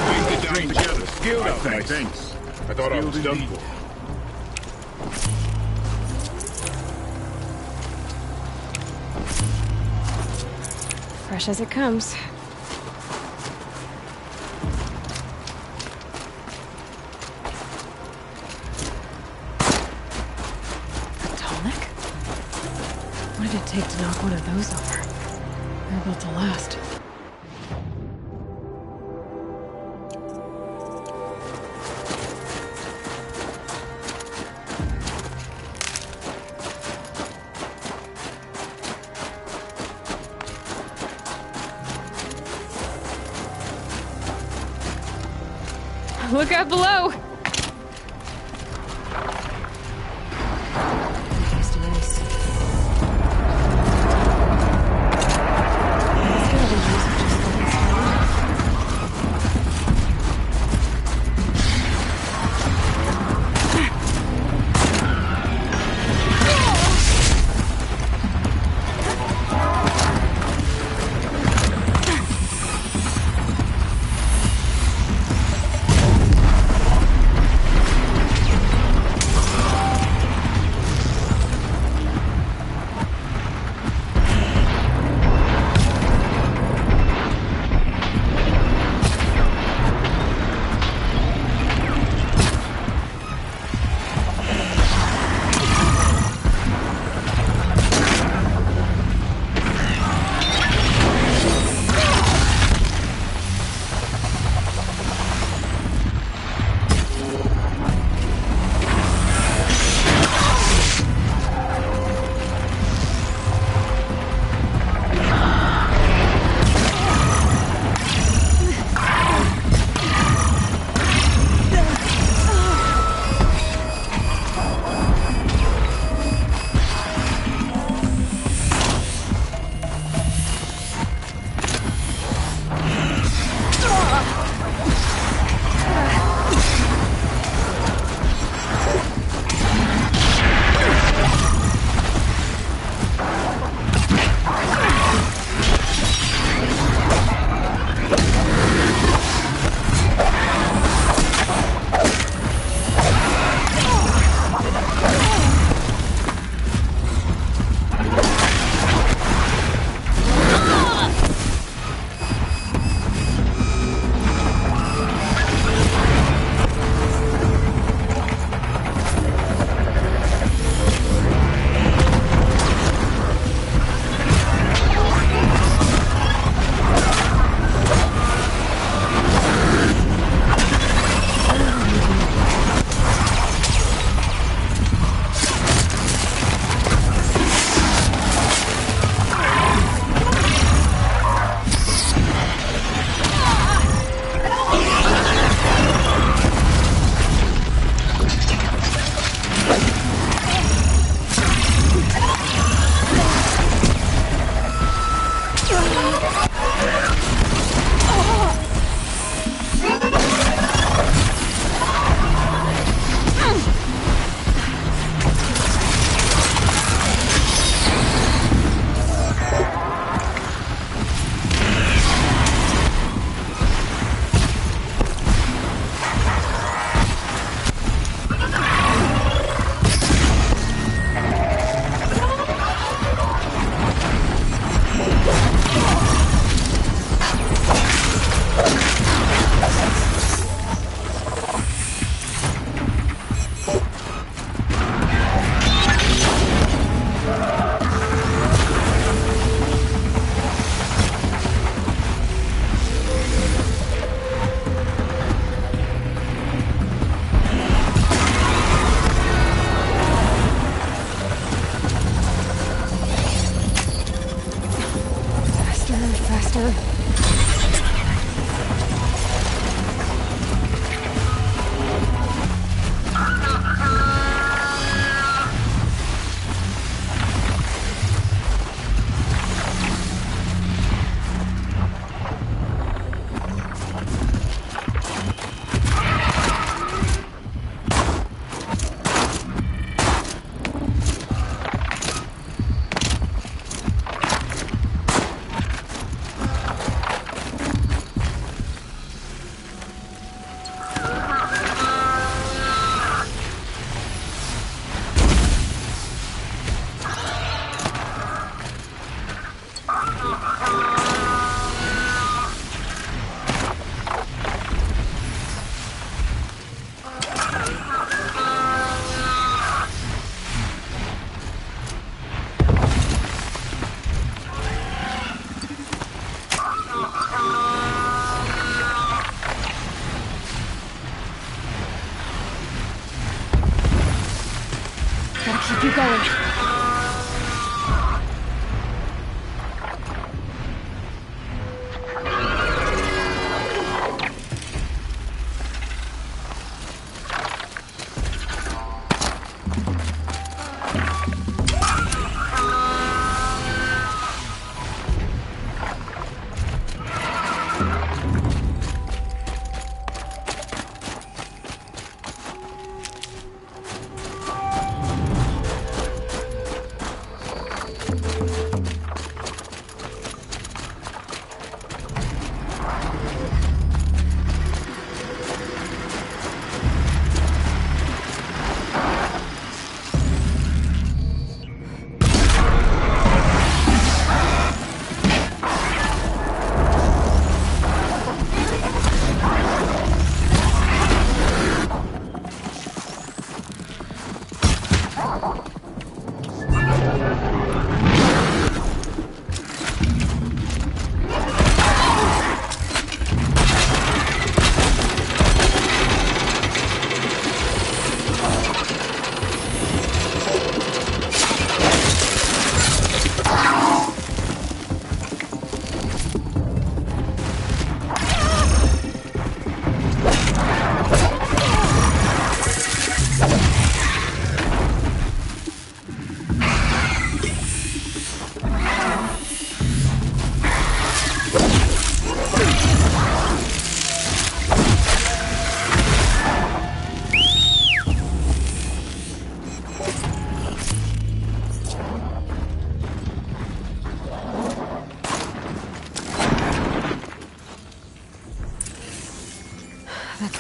We get down together. Skilled up, thanks. I thought I was done for. Fresh as it comes. A tonic? What did it take to knock one of those over? They're built to last. Look out below!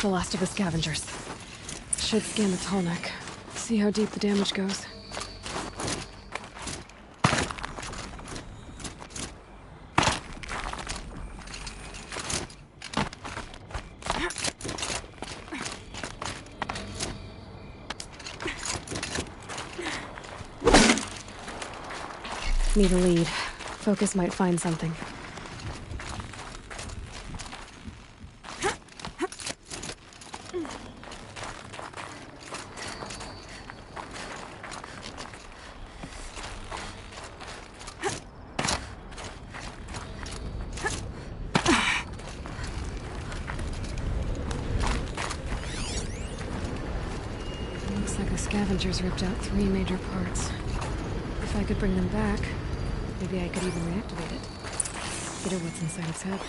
the last of the scavengers. Should scan the tall neck. See how deep the damage goes. Need a lead. Focus might find something. Looks like the scavengers ripped out 3 major parts. If I could bring them back, maybe I could even reactivate it. Get at what's inside its head.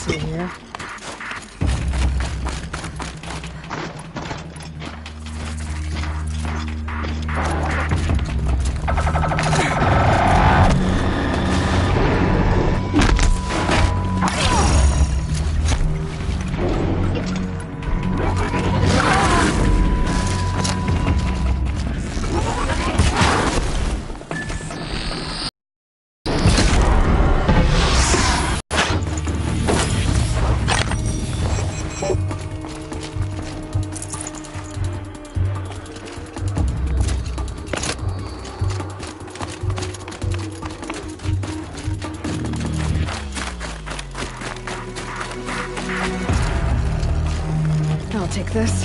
see here. I'll take this.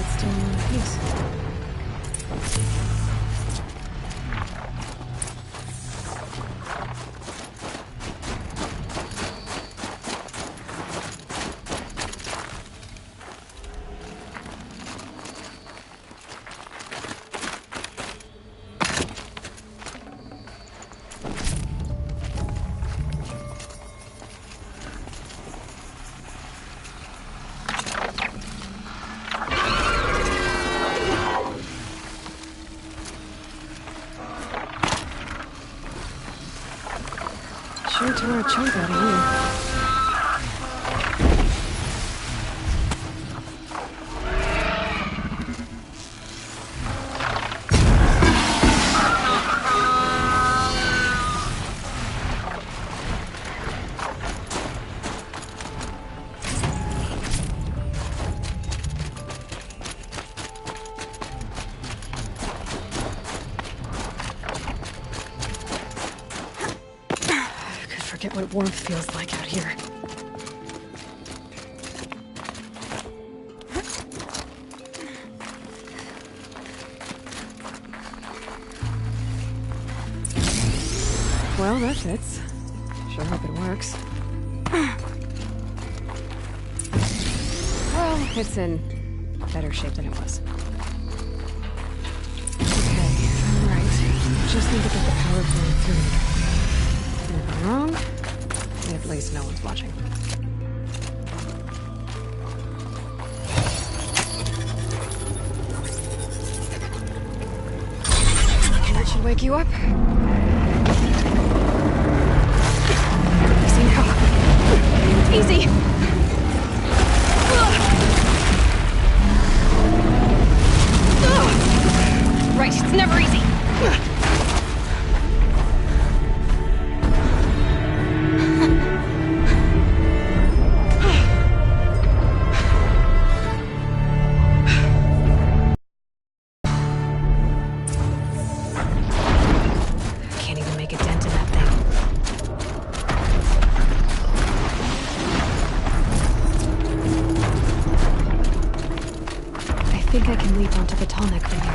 it's still in one piece. Sure tore a chunk out of you. Forget what warmth feels like out here. Well, that fits. Sure hope it works. Well, it's in better shape than it was. Okay, all right. Just need to get the power flowing through. If I'm wrong, at least no one's watching. That should wake you up. Easy now. Easy. Right, it's never easy. I think I can leap onto the tall neck from here.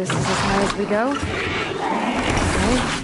this is as high as we go. Okay.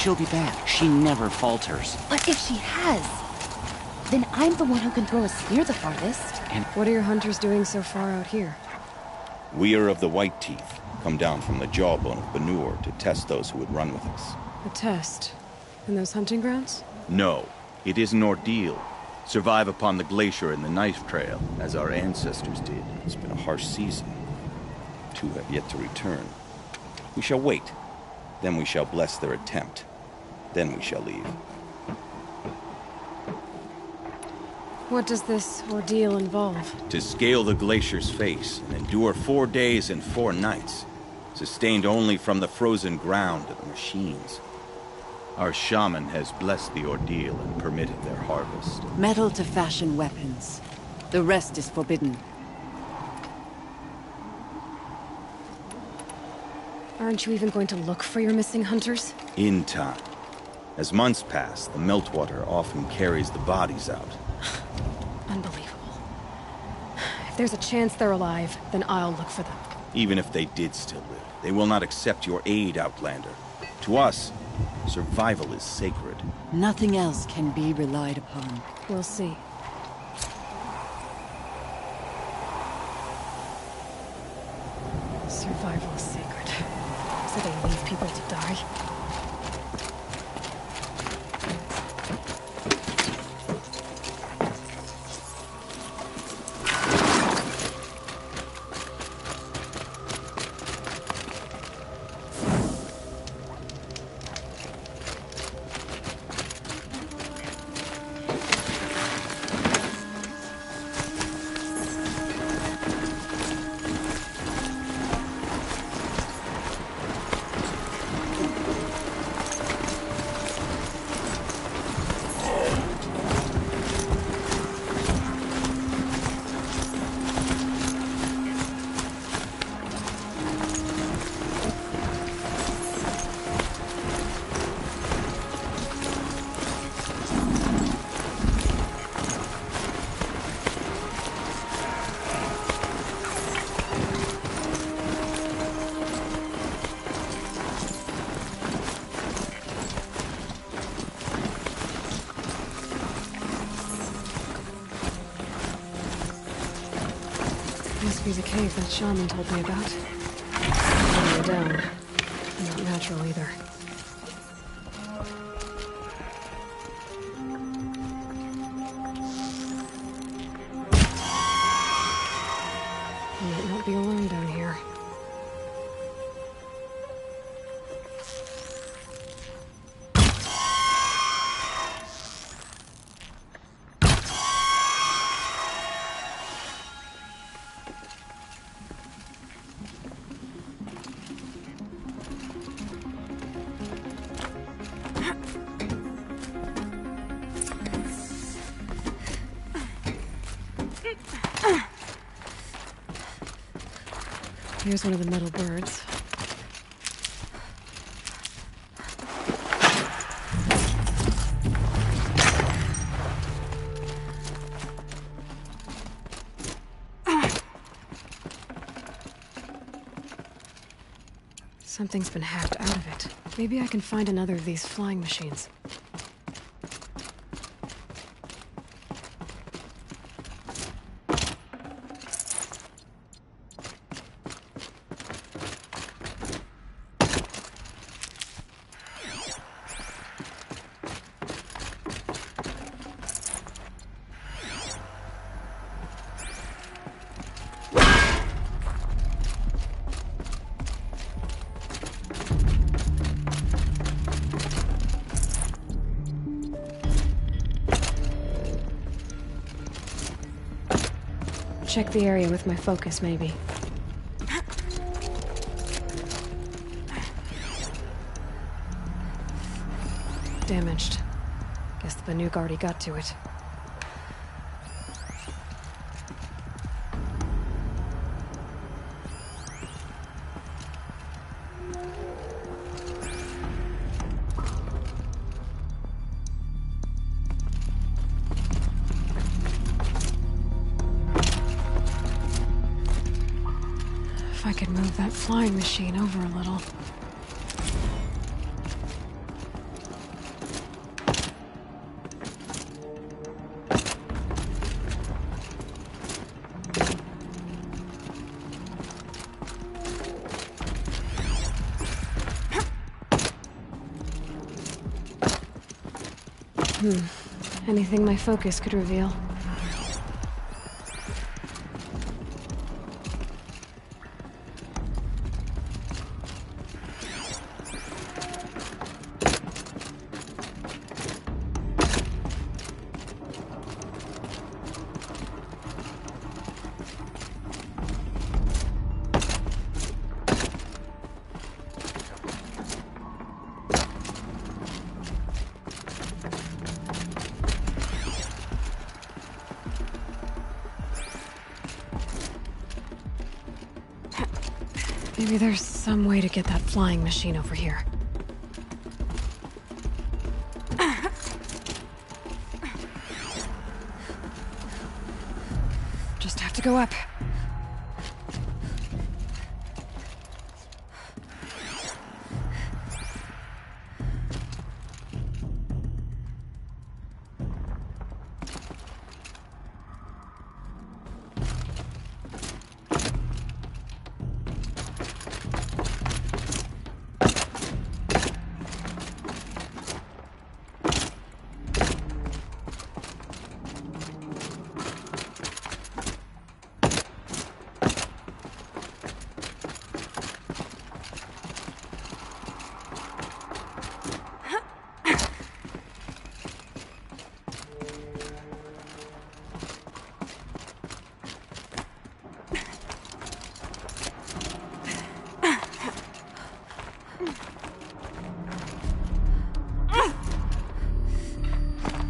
she'll be back. She never falters. But if she has, then I'm the one who can throw a spear the farthest. And what are your hunters doing so far out here? We are of the White Teeth, come down from the jawbone of Banur to test those who would run with us. A test? In those hunting grounds? No, it is an ordeal. Survive upon the glacier and the knife trail, as our ancestors did. It's been a harsh season. 2 have yet to return. We shall wait. Then we shall bless their attempt. Then we shall leave. What does this ordeal involve? To scale the glacier's face and endure 4 days and 4 nights, sustained only from the frozen ground of the machines. Our shaman has blessed the ordeal and permitted their harvest. Metal to fashion weapons. The rest is forbidden. Aren't you even going to look for your missing hunters? In time. As months pass, the meltwater often carries the bodies out. Unbelievable. If there's a chance they're alive, then I'll look for them. Even if they did still live, they will not accept your aid, Outlander. To us, survival is sacred. Nothing else can be relied upon. We'll see. Survival is sacred. So they leave people to die? Must be the cave that shaman told me about. Further down. Not natural either. I might not be alone down here. Here's one of the metal birds. Something's been hacked out of it. Maybe I can find another of these flying machines. Check the area with my focus, maybe. Damaged. Guess the Banuk already got to it. If I could move that flying machine over a little. Anything my focus could reveal. Maybe there's some way to get that flying machine over here. Just have to go up.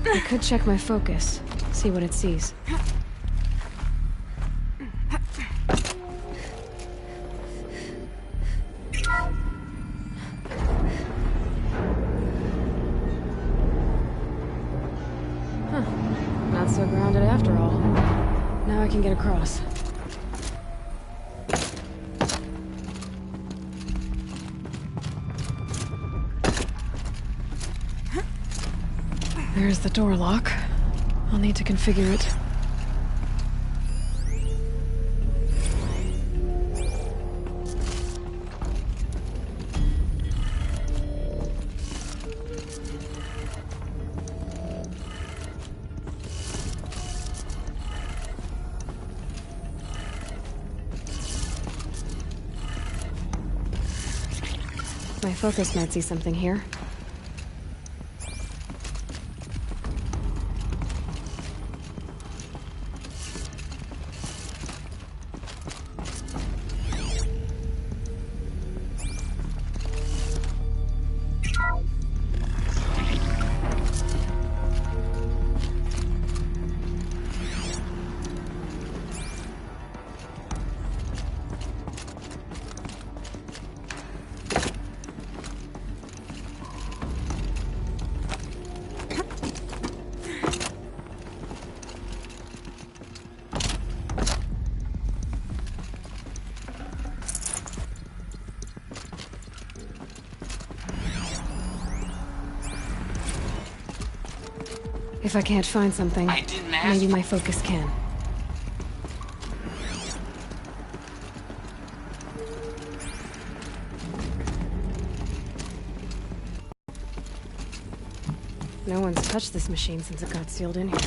I could check my focus, see what it sees. Huh. Not so grounded after all. Now I can get across. There's the door lock. I'll need to configure it. My focus might see something here. If I can't find something, maybe my focus can. No one's touched this machine since it got sealed in here.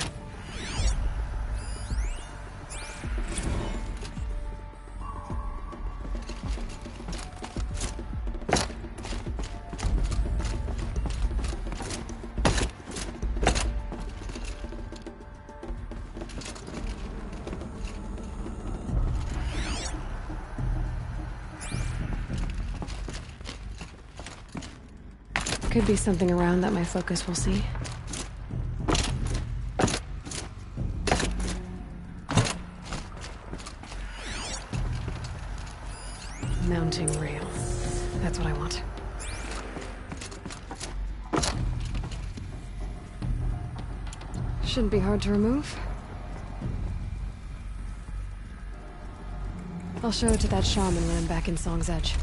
Could be something around that my focus will see. Mounting rail. That's what I want. Shouldn't be hard to remove. I'll show it to that shaman when I'm back in Song's Edge.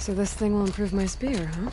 So this thing will improve my spear, huh?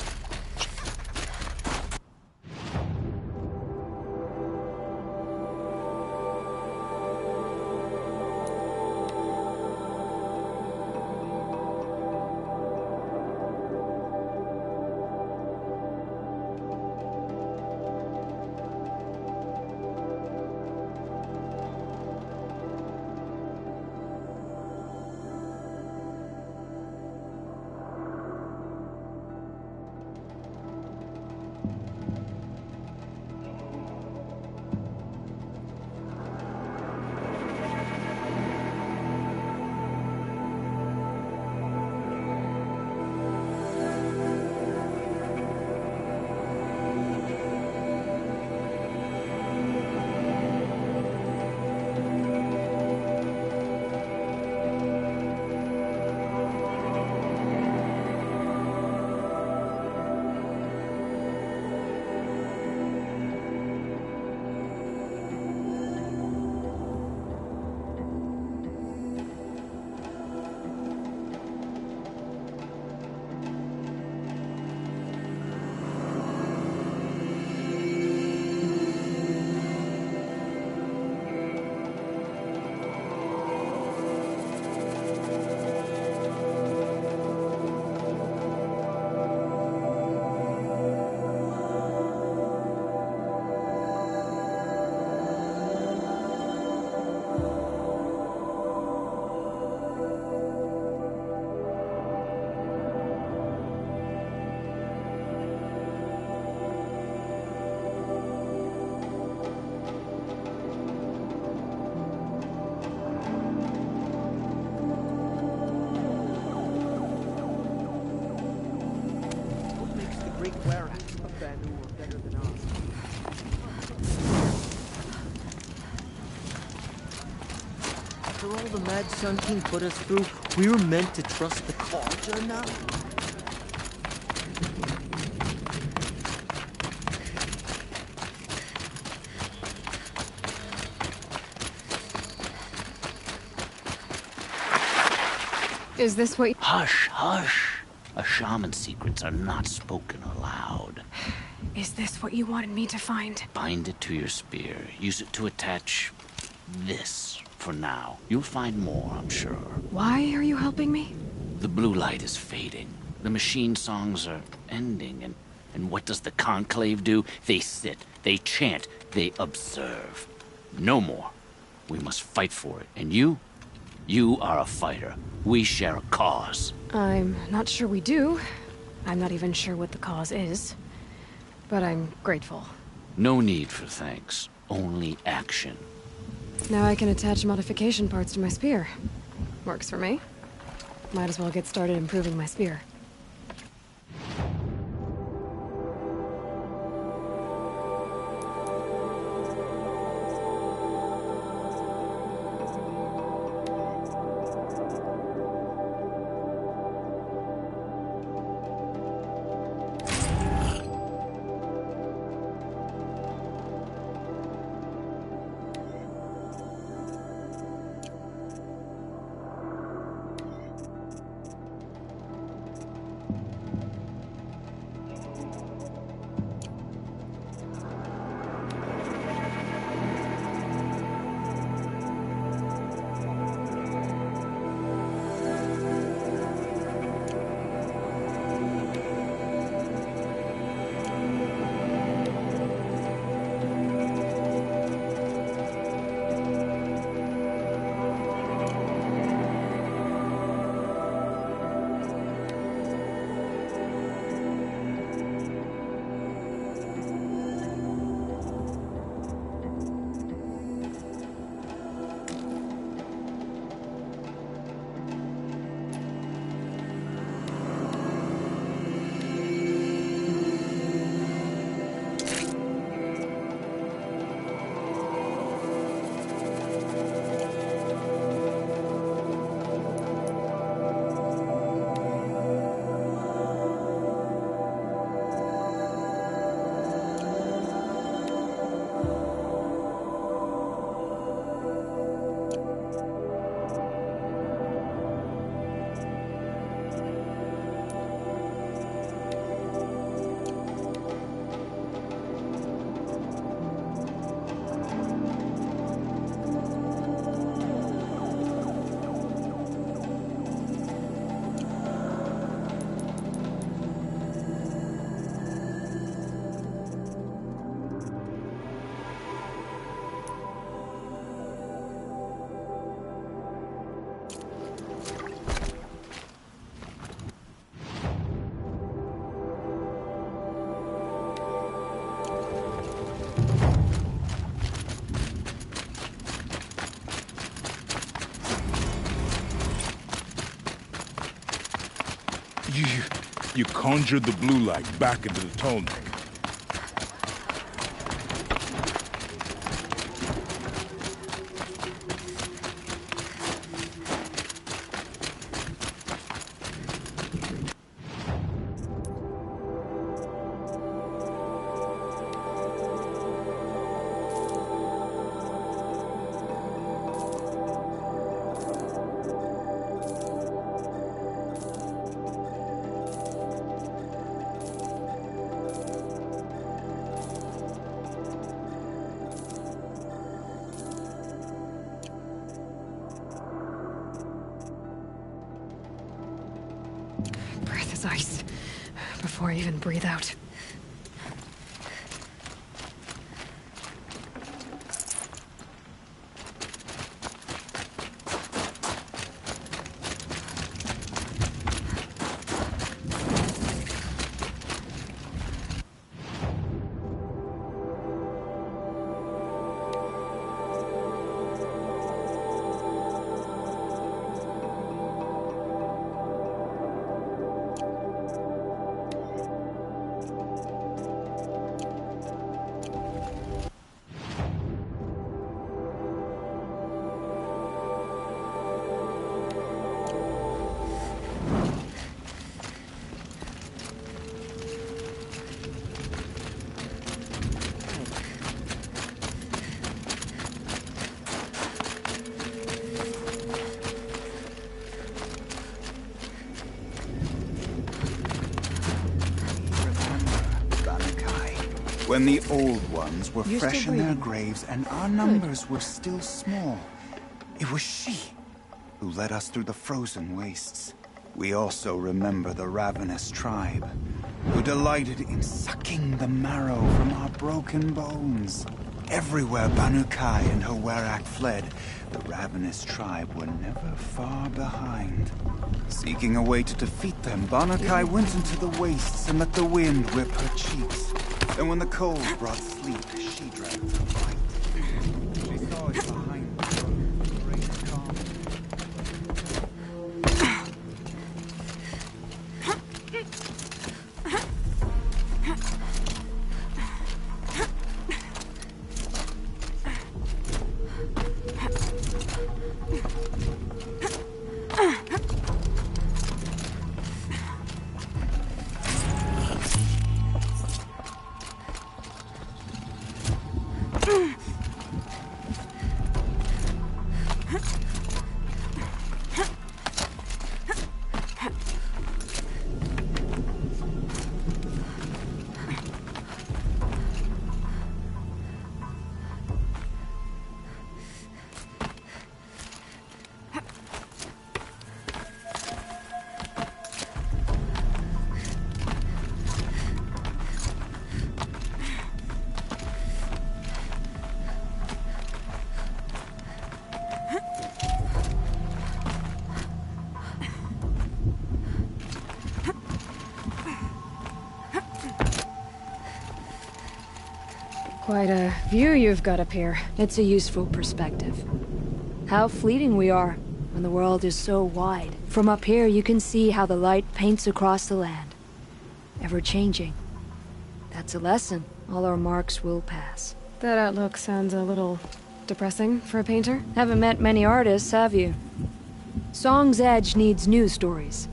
After all the Mad Sun King put us through, we're meant to trust the Carja now? Is this what— Hush, hush. A shaman's secrets are not spoken aloud. Is this what you wanted me to find? Bind it to your spear. Use it to attach this for now. You'll find more, I'm sure. Why are you helping me? The blue light is fading. The machine songs are ending, and what does the Conclave do? They sit, they chant, they observe. No more. We must fight for it. And you? You are a fighter. We share a cause. I'm not sure we do. I'm not even sure what the cause is. But I'm grateful. No need for thanks. Only action. Now I can attach modification parts to my spear. Works for me. Might as well get started improving my spear. You conjured the blue light back into the Tolmec. Breath is ice. Before I even breathe out. When the old ones were You're fresh still in their breathing. graves and our numbers were still small, it was she who led us through the frozen wastes. We also remember the ravenous tribe, who delighted in sucking the marrow from our broken bones. Everywhere Banu Kai and her Werak fled, the ravenous tribe were never far behind. Seeking a way to defeat them, Banu Kai went into the wastes and let the wind whip her cheeks. And when the cold brought sleep, she dragged the light. She saw it behind her, great calm. Quite a view you've got up here. It's a useful perspective. How fleeting we are when the world is so wide. From up here, you can see how the light paints across the land. Ever changing. That's a lesson. All our marks will pass. That outlook sounds a little depressing for a painter. Haven't met many artists, have you? Song's Edge needs new stories.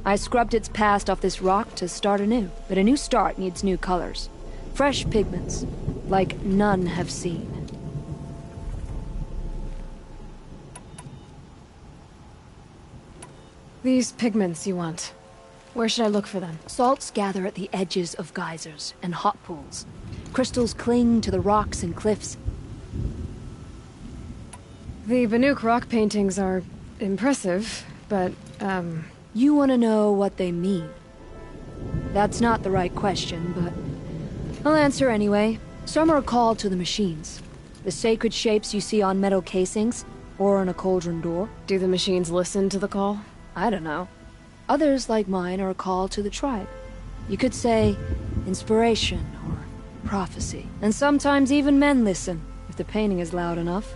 I scrubbed its past off this rock to start anew, but a new start needs new colors. Fresh pigments, like none have seen. These pigments you want. Where should I look for them? Salts gather at the edges of geysers and hot pools. Crystals cling to the rocks and cliffs. The Banuk rock paintings are impressive, but, You want to know what they mean? That's not the right question, but I'll answer anyway. Some are a call to the machines. The sacred shapes you see on metal casings, or on a cauldron door. Do the machines listen to the call? I don't know. Others, like mine, are a call to the tribe. You could say inspiration or prophecy. And sometimes even men listen, if the painting is loud enough.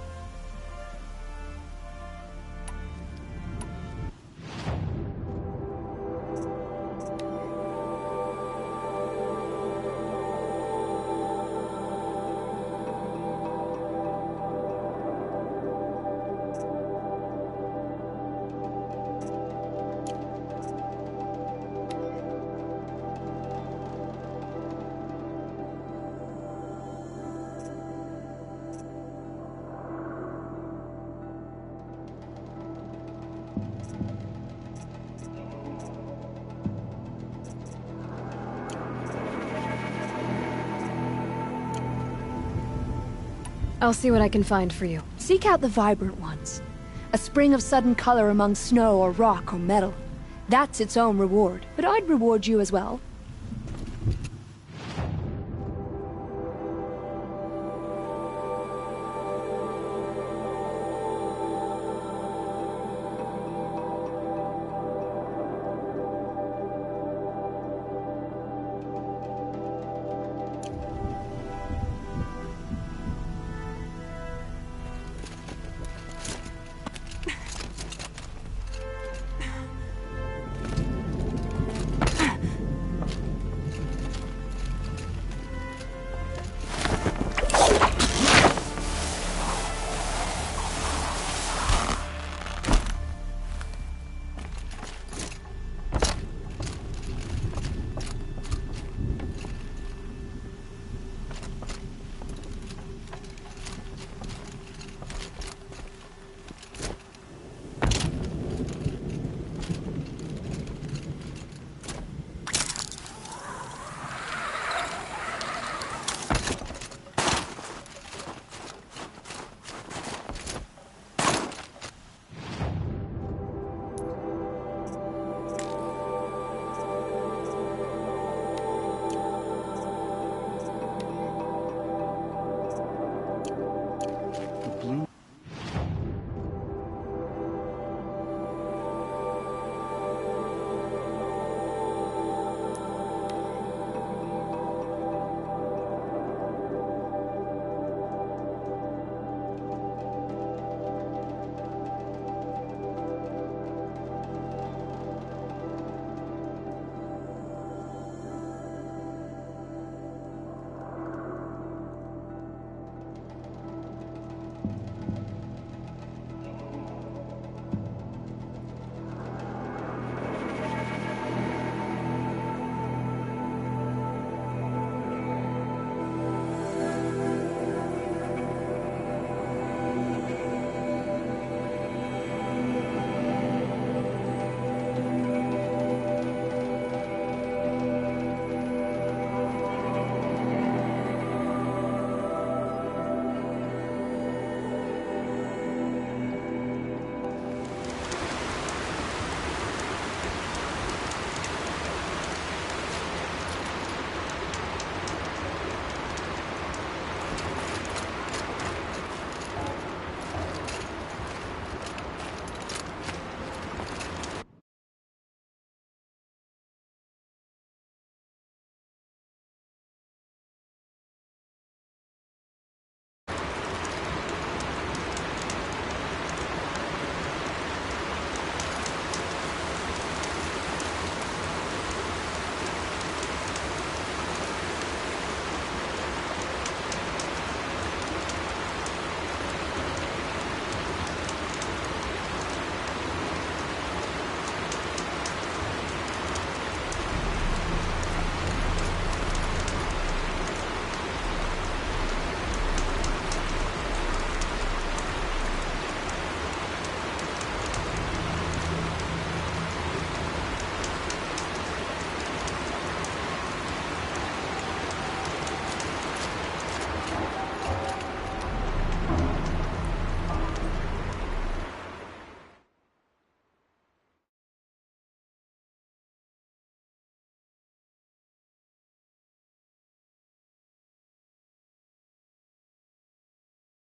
I'll see what I can find for you. Seek out the vibrant ones. A spring of sudden color among snow or rock or metal. That's its own reward. But I'd reward you as well.